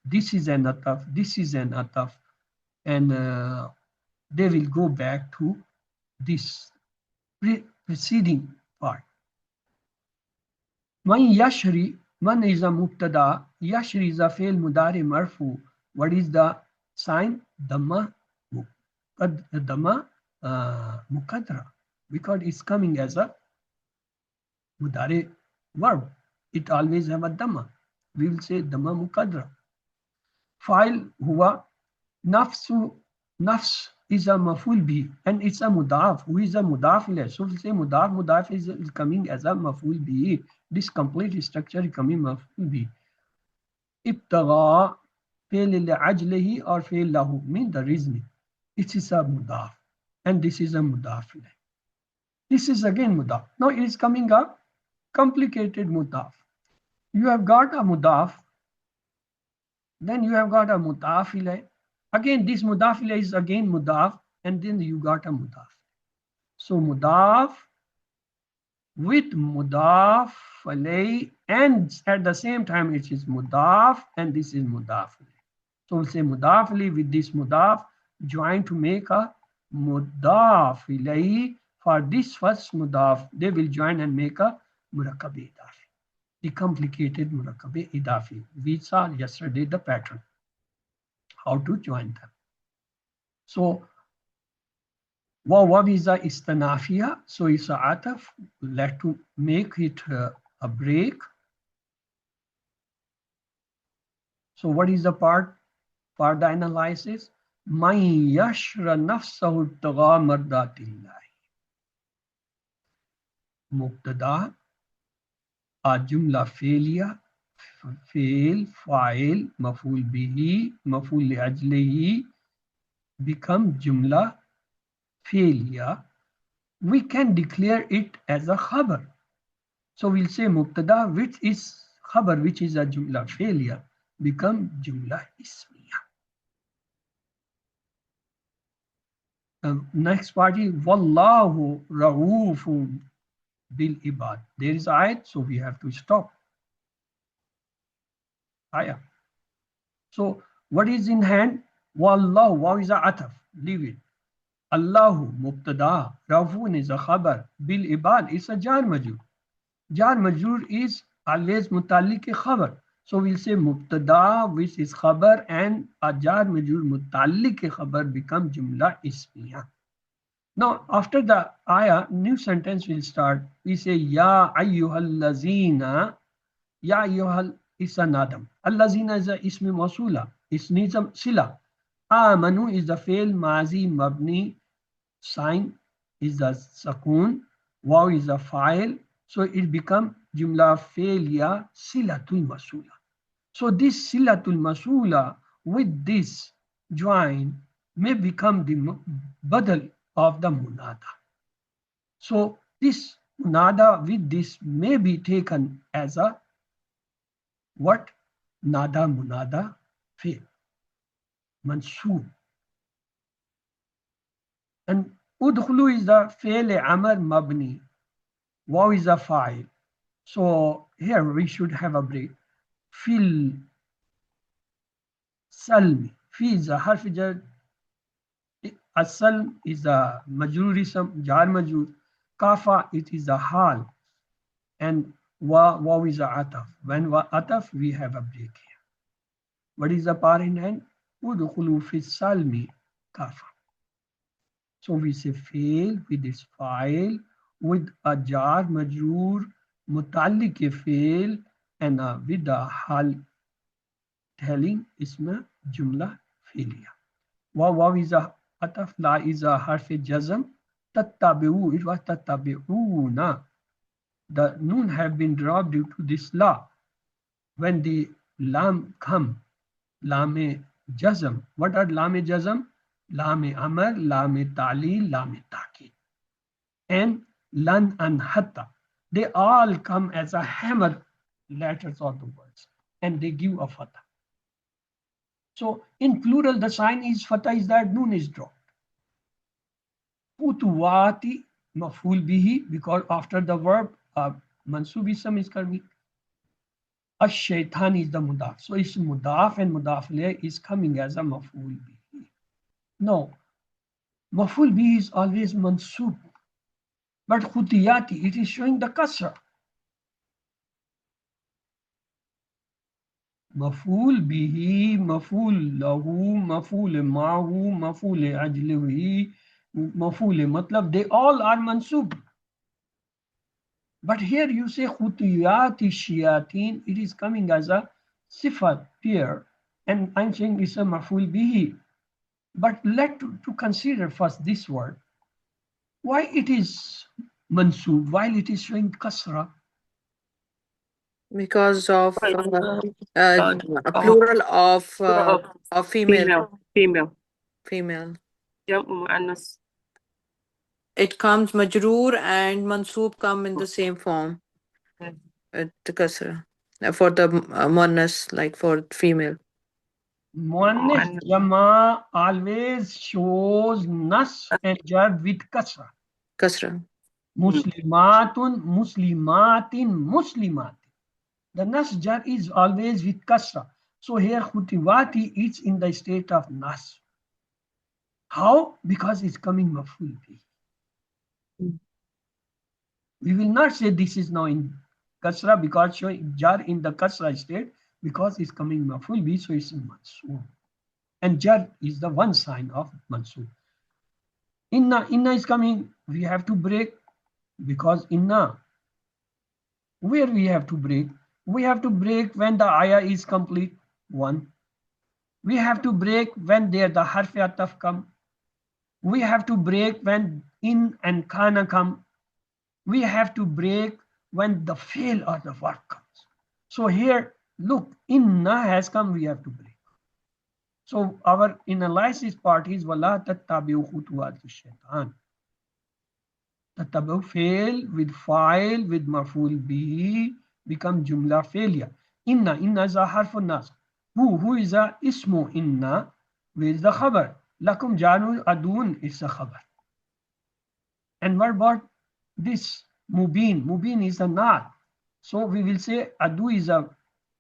This is an ataf, this is an ataf, and they will go back to this preceding part. Man yashri, man is a mubtada, yashri is a fail mudari marfu. What is the sign? Dhamma muqaddara, because it's coming as a mudari verb. It always have a dhamma. We will say dhamma muqaddara. Fa'il huwa nafsu, nafs is a maful bi, and it's a mudaf. Who is a mudaf ilayh? So we say mudaf is coming as a maful bi. This complete structure is coming maful bi. Ibtagha, fail ajlihi or fail lahu, mean the reasoning. It is a mudaf, and this is a mudaf ilayh. This is again mudaf. Now it is coming a complicated mudaf. You have got a mudaf, then you have got a mudaf ilayh. Again, this mudaf ilayh is again mudaf, and then you got a mudaf. So mudaf with mudaf ilayh, and at the same time it is mudaf, and this is mudaf ilayh. So we'll say mudaf ilayh with this mudaf join to make a mudaf ilayh. For this first mudaf, they will join and make a murakkab idafi, the complicated murakkab idafi. We saw yesterday the pattern, how to join them. So waw is a istanafiya, so it's a ataf. Let to make it a break. So what is the part for the analysis? Man yashra nafsahu ibtigha mardatillah. Mubtada, a jumla failure, fail, fa'il, maful bihi, maful li ajlihi, become jumla failure. We can declare it as a khabar. So we'll say mubtada, which is khabar, which is a jumla failure, become jumla ismiya. Next part is wallahu ra'ufun bil ibad. There is ayat, so we have to stop. Ayah. So what is in hand? Wallahu, wow is a ataf, leave it. Allahu mubtada, ra'ufun is a khabar, bil ibad is a jar majrur. Jar majrur is always mutalik khabar. So we'll say mubtada, which is khabar, and a jar majrur mutalik khabar become jumla ismiya. Now, after the ayah, new sentence will start. We say, Ya ayyuhal lazina, Ya ayyuhal is a nadam. Al lazina is a ismi mausula. It's nizam sila. Amanu is the fail, mazi mabni, sign is the sakun, waw is the file. So it become jumla failya silatul masula. So this silatul masula with this join may become the badal of the munada. So this munada with this may be taken as a what? Nada munada fail. Mansoob. And udkhulu is the fail amr mabni. Waw is a file. So here we should have a break. Fil salmi. Fi is a harf jar. Asal is a majrurism, jar majrur. Kafa, it is a hal. And waw is a ataf. When ataf, we have a break here. What is the par in hand? udkhulu fi salmi kafa. So we say fail with its file, with a jar majroor, mutallik fail, and with a hal telling isma jumla failure. Waw is a ataf, la is a harf jazm, tattabi'u, it was tattabi'una. The noon have been dropped due to this law. When the lam come, lame jazm. What are lame jazm? Lame amr, lame ta'lil, lame ta'kid. And lan and hatta. They all come as a hammer letters of the words and they give a fatah. So in plural, the sign is fatah is that noon is dropped. Kutuwati maful bihi, because after the verb mansub ism is coming. Ash-shaytan is the mudaf. So it's mudaf and mudaf ilayh is coming as a maful bihi. No, maful bihi is always mansub. But khutiyati, it is showing the kasra. Maful bihi, maful lahu, maful ma'hu, maful ajlihi, maful matlab, they all are mansub. But here you say khutiyati shiyatin, it is coming as a sifat here, and I'm saying it's a maful bihi. But let to consider first this word. Why it is mansub while it is showing kasra? Because of a plural of female. Female. It comes majroor and mansoob come in the same form. The kasra. For the muannas, like for female. Muannas jama always shows nas and jar with kasra. Kasra. Muslimatun, muslimatin, muslimat. The nas jar is always with kasra. So here khutiwati is in the state of nas. How? Because it's coming maful bi. We will not say this is now in kasra because showing jar in the kasra state because it's coming maful bi, so it's in mansub. And jar is the one sign of mansub. Inna is coming, we have to break because inna. Where we have to break? We have to break when the ayah is complete, one. We have to break when there the harf ataf come. We have to break when in and kana come. We have to break when the fail or the work comes. So here, look, inna has come, we have to break. So our analysis part is wala tattabi'u khutuwat ash-shaytan. Tattabi'u fail with file with maful bihi become jumla failure. Inna is a harfun nas. Who is a ismu inna? Where is the khabar? Lakum janu adun is a khabar. And what about this mubin? Mubin is a not. So we will say adu is a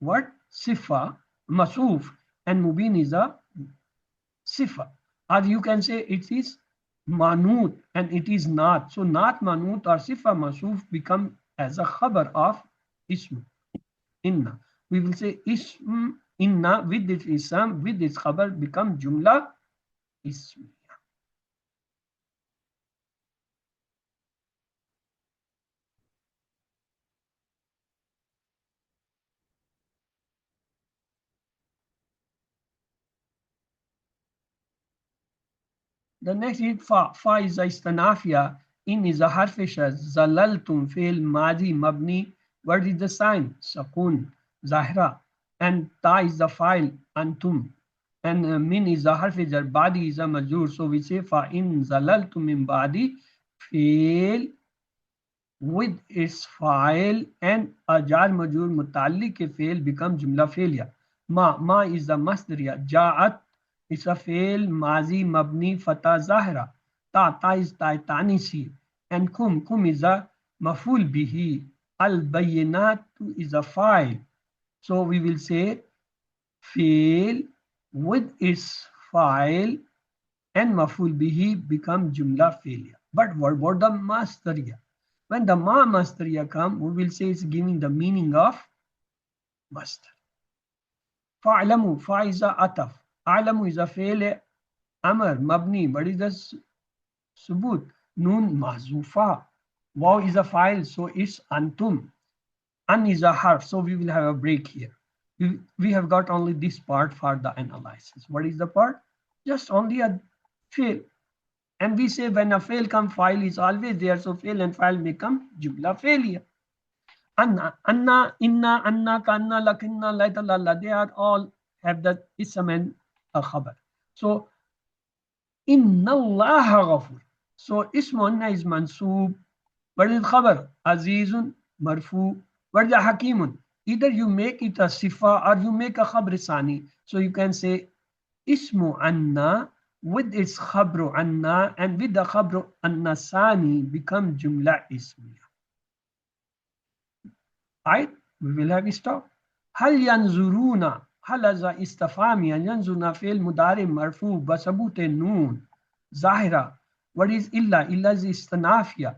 what? Sifa, masuf, and mubin is a sifa. Or you can say it is manut and it is not. So not manut or sifa masuf become as a khabar of ism inna. We will say ism inna with its ism with its khabar become jumla ism. The next is fa. Fa is a istanafia. In is a harfisha. Zalaltum fail madi mabni. What is the sign? Sakun, zahra. And ta is the file, antum. And min is a harfijar. Badi is a majur. So we say fa in zalaltum min badi fail with its file and a jar majur mutallik fail become jumla failure. Ma is the masdariya. Ja'at is a fail mazi mabni fata zahra. Ta is tanisi. And kum is a maful bihi. Al bayinat is a file. So we will say fail with its file and maful bihi become jumla failure. But what about the masdariya? When the ma masdariya come, we will say it's giving the meaning of masdar. Fa'lamu, fa is a ataf. Alamu is a fail. Amr, mabni. What is the subut? Noon mahzufa. Waw is a file, so it's antum. An is a harf, so we will have a break here. We have got only this part for the analysis. What is the part? Just only a fail. And we say when a fail come, file is always there, so fail and file become jumla failure. Anna, inna, anna, kanna, lakinna, laita, lalla, they are all have the ism and a khabar. So inna Allah ghafur. So ismunna is mansoob. What is khabar? Azizun, marfu. What is hakimun? Either you make it a sifa or you make a khabr sani. So you can say ismu anna with its khabru anna and with the khabru anna sani become jumla ismiya. Right? We will have stop. Hal yanzuruna. Hal as a istifamiya. Yanzuruna fail mudari marfu basabute noon. Zahira. What is illa? Illa is istanafiya.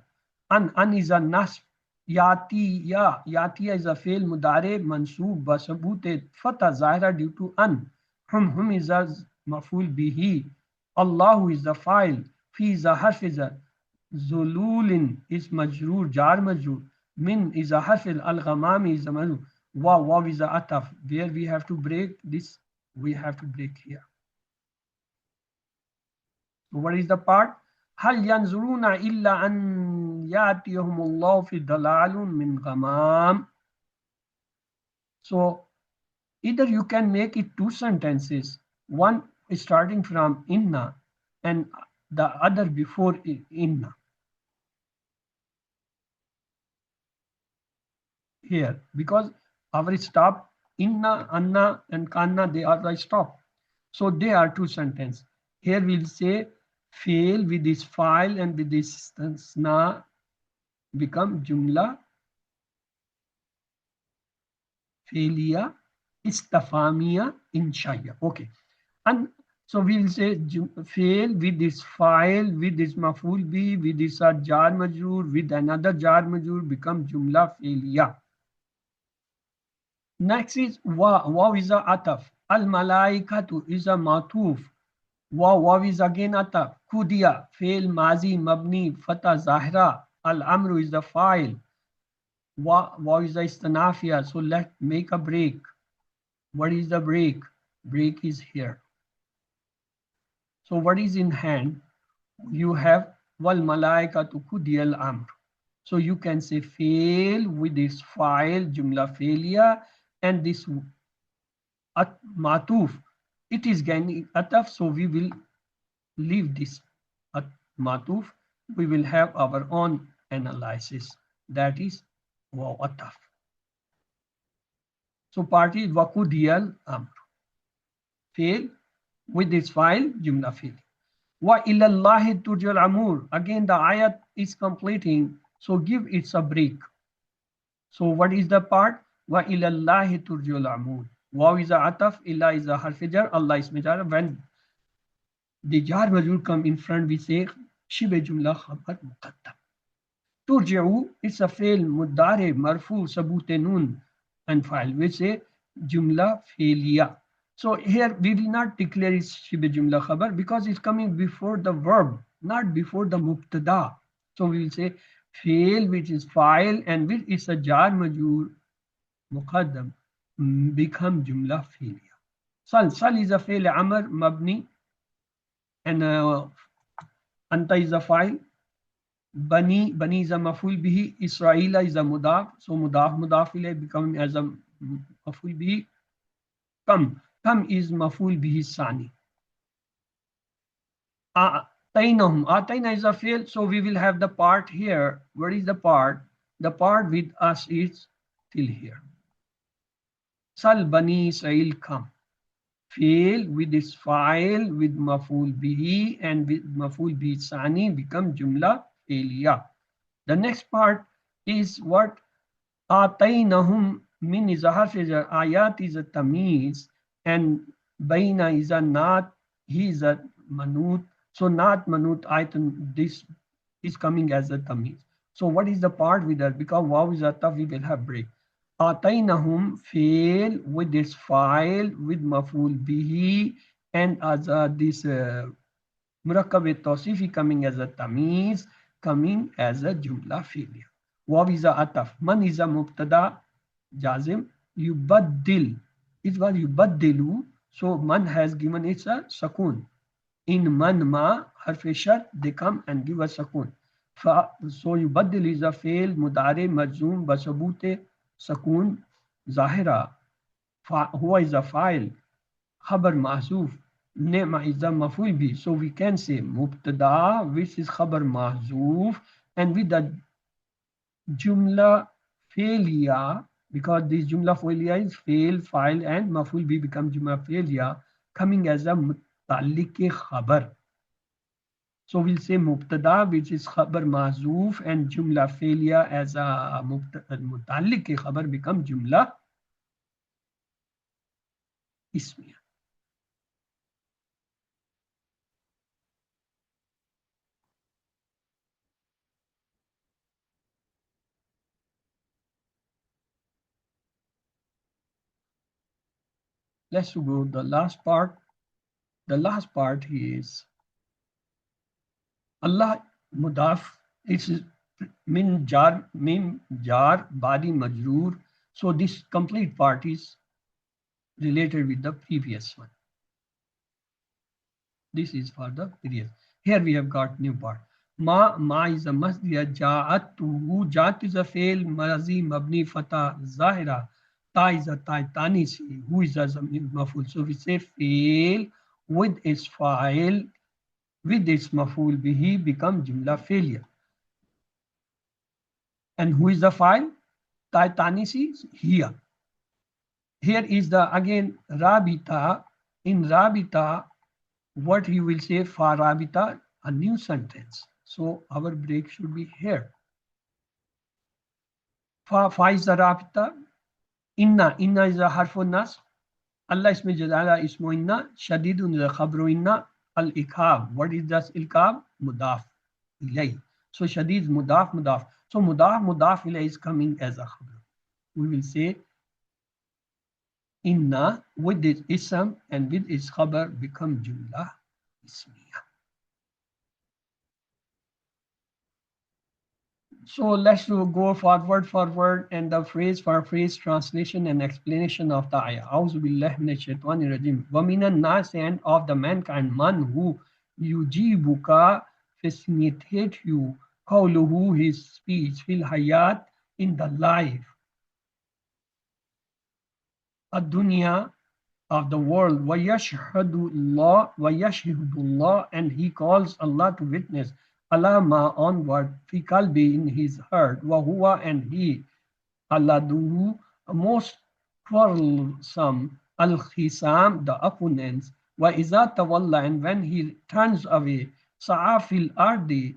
An is a nasb. Yatiya. Yatiya is a fail mudari mansoob basabute fatah zahira due to an. Hum is a maful bihi. Allahu is the file. Fi is a harf is a zululin is majroor jar majroor. Min is a harfil, al-ghamami is a manu. Waw is a ataf. Where we have to break this, we have to break here. So what is the part? Hal yanzuruna illa an yatiyahumullahu fi dalalun min ghamam. So either you can make it two sentences. One is starting from inna and the other before inna. Here, because our stop inna, anna, and kanna, they are the stop. So they are two sentences. Here we'll say fail with this file and with this sna become jumla failure istafamiya inshaya. Okay. And so we'll say fail with this file, with this maful bi, with this jar majroor, with another jar majroor become jumla failure. Next is waw is a ataf. Al malaikatu is a matuf. Waw is again ataf. Kudiya, fail, mazi, mabni, fatah, zahra. Al amru is the file. Waw is the istanafiya. So let's make a break. What is the break? Break is here. So what is in hand? You have wal malaikatu kudiya al amr. So you can say fail with this file, jumla failure, and this matuf, it is gaining ataf, so we will leave this matuf. We will have our own analysis, that is waw ataf. So part is wakudiyal amr. Fail with this file, jumla fail. Wa ilallahi turjal amur. Again the ayat is completing, so give it a break. So what is the part? Wa ilallahi turjul amur. Waw is a ataf, illa is a harfijar, Allah is majara. When the jar majur come in front, we say shibe jumla khabar muqaddam. Turji'u, it's a fail mudare marfu sabute noon and file. We say jumla failure. So here we will not declare it shibe jumla khabar because it's coming before the verb, not before the mubtada. So we will say fail, which is file, and which is a jar majur muqaddam become jumla failure. Sal is a fail amr mabni, and anta is a file. Bani is a maful bihi. Israila is a mudaf, so mudaf ilayh becoming as a maful bihi. Kam is maful bihi sani. Ataina is a fail, so we will have the part here. What is the part? The part with us is till here. Sal bani Israel come. Fail with this file with maful bihi and with maful bihi sani become jumla failure. The next part is what? Atainahum min is a harf, ayat is a tamiz, and baina is a not, he is a manut. So not manut item, this is coming as a tamiz. So what is the part with that? Because waw is a taf, we will have break. Atainahum fail with this file with maful bihi and as this murakkab tawsifi coming as a tamiz, coming as a jumla failure. Waw is a ataf. Man is a mubtada jazim. Yubaddil. It was yubaddilu. So man has given it a sakun. In man ma harf shart, they come and give us sakun. So yubaddil is a fail mudare majzoom basabute sakun zahira. Huwa is a file. Khabar mahzoof. Ni'ma is the maful bi. So we can say mubtada, which is khabar mahzoof, and with the jumla failure, because this jumla failure is fail, file, and maful bi become jumla failure, coming as a mutalik khabar. So we'll say mubtada, which is khabar mahzoof, and jumla failure as a mutalik khabar become jumla ismiya. Let's go the last part. The last part is Allah mudaf. It's min jar, mim jar, badi majroor. So this complete part is related with the previous one. This is for the previous. Here we have got new part. Ma is a masdar. Ja'atuhu. Ja'at is a fail. Mazi mabni fata zahira. Ta is a tanisi. Who is a maful. So we say fail with its file, with its maful bihi become jumla failure. And who is the file? Ta tanisi is here. Here is the again rabita. In rabita, what you will say for rabita, a new sentence. So our break should be here. Fa is the rabita. Inna is a harfun nas. Allah isme jadala ismu inna. Shadidun is a khabru inna. Al ikhab. What is this ikhab? Mudaf ilay. So shadid mudaf mudaf. So mudaf ilay is coming as a khabru. We will say inna with its ism and with its khabar become jumla ismiya. So let's go forward and the phrase for phrase translation and explanation of the ayah. Auzu billahi minash shaitanir rajim. Wa minan nas, and of the mankind, man who yujibuka facilitate you, qawluhu his speech, fil hayat in the life, ad-dunya of the world, wa yashhadullah, and he calls Allah to witness, alama onward, fi kalbi in his heart, wa huwa, and he, aladuhu most quarrelsome, al khisam the opponents, wa iza tawalla, and when he turns away, sa'afil ardi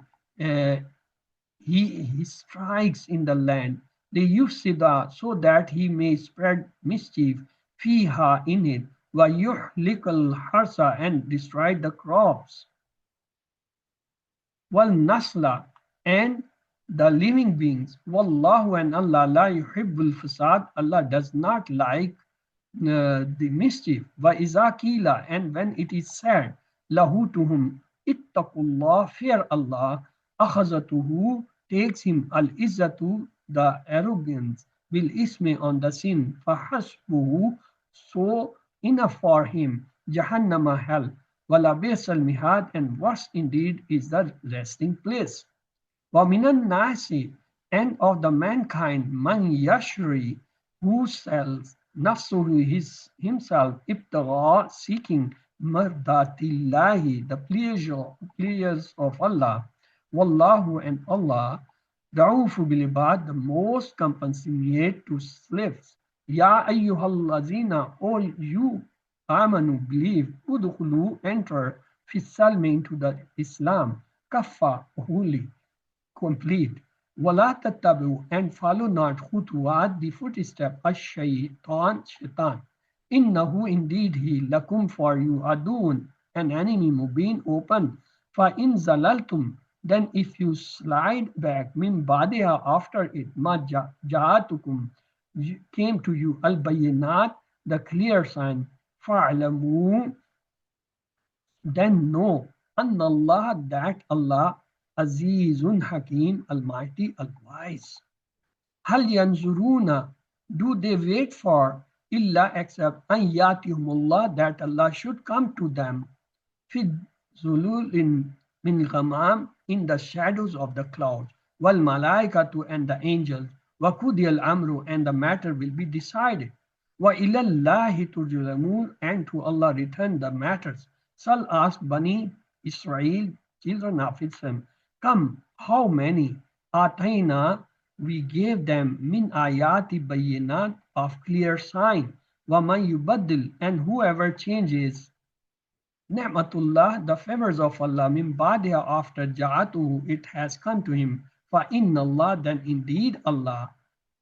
he strikes in the land, the yufsida, so that he may spread mischief, fiha in it, wa yuhlikal harsa, and destroy the crops, wal nasla, and the living beings, wallahu, and Allah, la yuhibbul fasad, Allah does not like the mischief, wa izakila, and when it is said, lahu to whom, ittaqullah, fear Allah, akhazatuhu, takes him, al izzatu, the arrogance, bil ismi, on the sin, fahasbuhu, so enough for him, jahannama, hell, wala bisal mihad, and worse indeed is the resting place. Wa minan nasi, and of the mankind, man yashri, who sells nafsuhu, himself, ibtigha, seeking mardatillahi, the pleasures of Allah, wallahu, and Allah, ra'ufu bil ibad, the most compassionate to slaves. Ya ayyuhallazina, all you amanu, believe, udkhulu, enter, fi salmi, into the Islam, kaffa, holy, complete. Wala tattabu, and follow not, khutuwat, the footstep, ash-shaytan, shaitan. Innahu, indeed he, lakum, for you, adun, an enemy, mubin, open. Fa in zalaltum, then if you slide back, min badiha, after it, ma ja'atukum, came to you, al bayinat, the clear sign, fa'alamu, then know anna Allah, that Allah Azizun Hakim, Almighty, All-Wise. Hal yanzuruna, do they wait for illa except an yatihumullah, that Allah should come to them fi zululin min ghamam, in the shadows of the clouds, wal malaikatu, and the angels, wa kudiyal amru, and the matter will be decided, wa ilallahi turjul, and to Allah return the matters. Sal, ask Bani Israel, children of Israel, come, how many atayna, we gave them, min ayati bayinat, of clear sign, wa man yubaddil, and whoever changes Ni'matullah, the favors of Allah, min ba'diha, after ja'atuhu, it has come to him. Fa inna Allah, then indeed Allah,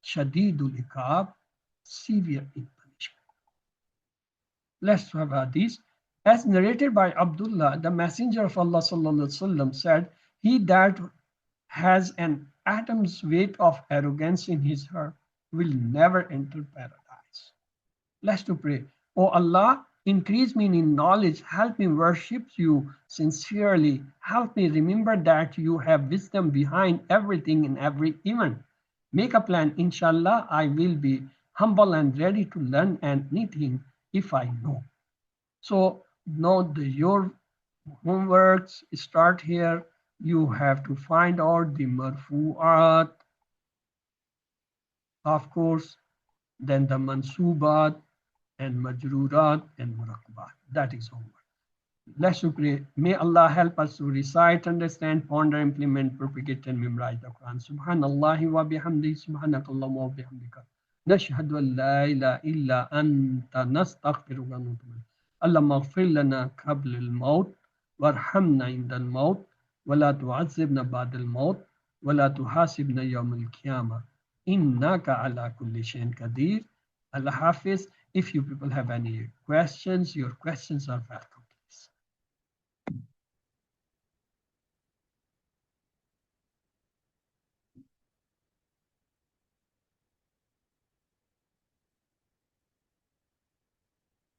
shadidul iqab, severe in punishment. Let's have hadith. As narrated by Abdullah, the Messenger of Allah sallallahu alaihi wasallam said, he that has an atom's weight of arrogance in his heart will never enter paradise. Let's to pray. O Allah, increase me in knowledge, help me worship you sincerely, help me remember that you have wisdom behind everything in every event. Make a plan, inshallah, I will be humble and ready to learn anything if I know. So now your homeworks start here. You have to find out the marfu'at, of course, then the mansubat, and majrurat and murakabat. That is homework. Let's pray. May Allah help us to recite, understand, ponder, implement, propagate, and memorize the Quran. Subhanallahi wa bihamdihi, subhanakallahumma wa bihamdika. Nashhadu an la ilaha illa anta, nastaghfiruka wa natubu ilayk. Allahumma ighfir lana qabla al-maut, warhamna inda al-maut, wa la tu'azzibna ba'da al-maut, wa la tuhasibna yawm al-qiyamah. Innaka ala kulli shay'in qadir. Allah Hafiz. If you people have any questions, your questions are welcome, please.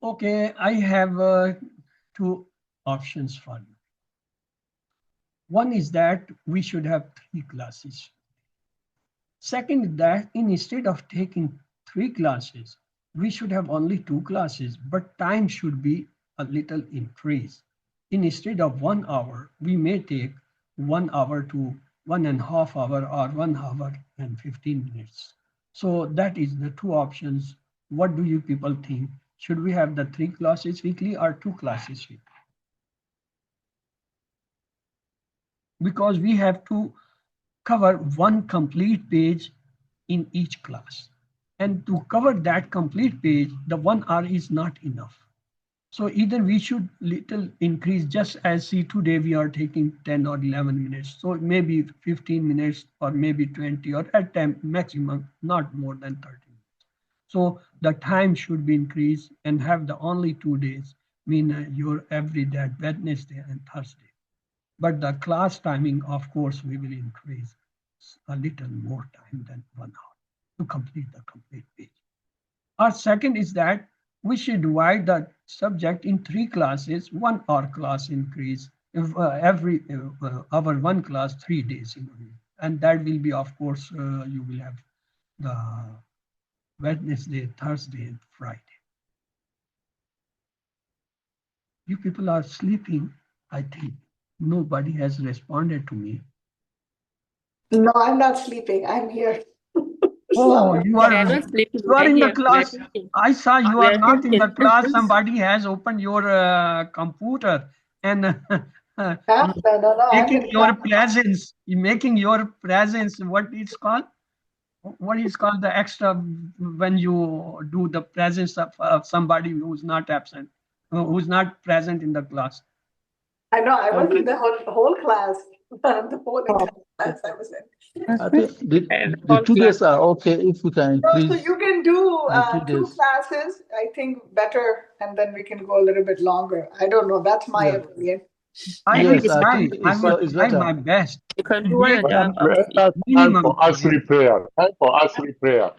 Okay, I have two options for you. One is that we should have 3 classes. Second is that instead of taking 3 classes, we should have only 2 classes, but time should be a little increased. Instead of 1 hour, we may take 1 hour to 1.5 hours or 1 hour and 15 minutes. So that is the 2 options. What do you people think? Should we have the 3 classes weekly or 2 classes weekly? Because we have to cover 1 complete page in each class. And to cover that complete page, the 1 hour is not enough. So either we should little increase, just as see today we are taking 10 or 11 minutes. So maybe 15 minutes or maybe 20 or at time maximum, not more than 30 minutes. So the time should be increased and have the only 2 days, mean your every day, Wednesday and Thursday. But the class timing, of course, we will increase a little more time than 1 hour to complete the complete page. Our second is that we should divide the subject in 3 classes, 1 hour class increase, every hour 1 class, 3 days in a week. And that will be, of course, you will have the Wednesday, Thursday, and Friday. You people are sleeping, I think. Nobody has responded to me. No, I'm not sleeping. I'm here. Oh, you are in the class. I saw you are not in the class. Somebody has opened your computer and making your presence, what it's called? What is called the extra when you do the presence of somebody who's not absent, who's not present in the class? I know, I was in the whole class. The whole class I was in. I think the 2 days are okay if we can increase. No, so you can do the 2 2 days. classes, I think better, and then we can go a little bit longer. I don't know. That's my opinion. I will try my best. You can do it. Time for Asri prayer. Time for Asri prayer.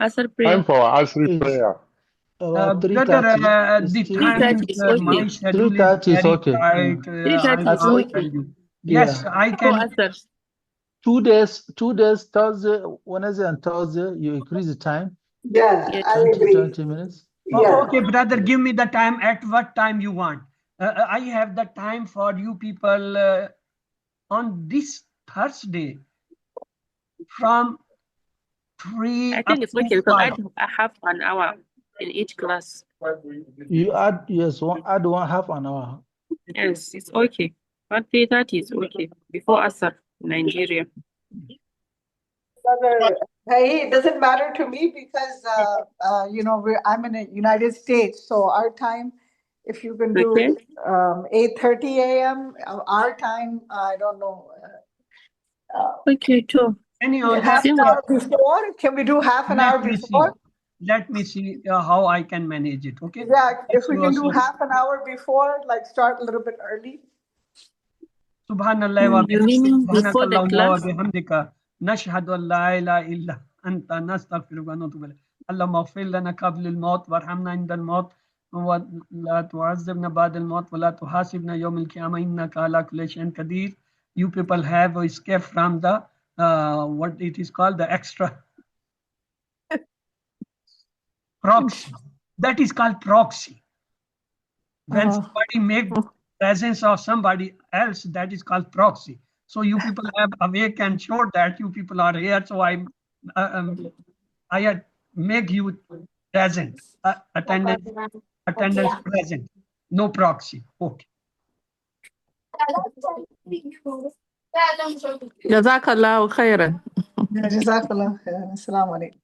Asr prayer. Time for Asri prayer. Brother, 3:30. the Still- time 3:30 is my okay. schedule is 3:30 is very okay. tight. 3:30 I is will okay. tell you. Yes, Yeah. I Before can. Asr. 2 days, Thursday, Wednesday, and Thursday, you increase the time, Yeah, Yes. I 20, agree. 20 minutes. Yeah. Okay, brother, give me the time. At what time you want? I have the time for you people on this Thursday from 3 I up think it's to okay because 5. I have an hour in each class. You add, yes, add 1/2 an hour. Yes, it's okay. But 3:30 is okay. Before Asr, Nigeria. Brother, hey, it doesn't matter to me because, I'm in the United States, so our time, if you can do Okay. 8:30 a.m., our time, I don't know. Okay, too. Anyhow, Half an Similar. hour before, can we do half an hour let me see. before? Let me see how I can manage it. Okay. Yeah, if we can do Also, half an hour before, like start a little bit early. Subhanallah wa You bihamdihi, mean before the subhanakallahumma wa class? bihamdika, nashhadu an la ilaha illa anta nastaghfiruka wa natubu ilayk. اللهم اغفر لنا قبل الموت وارحمنا عند الموت ولا تعذبنا بعد الموت ولا تحاسبنا يوم القيامة إنك على كل شيء قدير. You people have escaped from the what it is called, the extra proxy. That is called proxy. When somebody make presence of somebody else, that is called proxy. So you people have awake and sure that you people are here. So I make you present, attendance present, no proxy. Okay. Jazakallahu khairan. Jazakallah. Assalamu alaikum.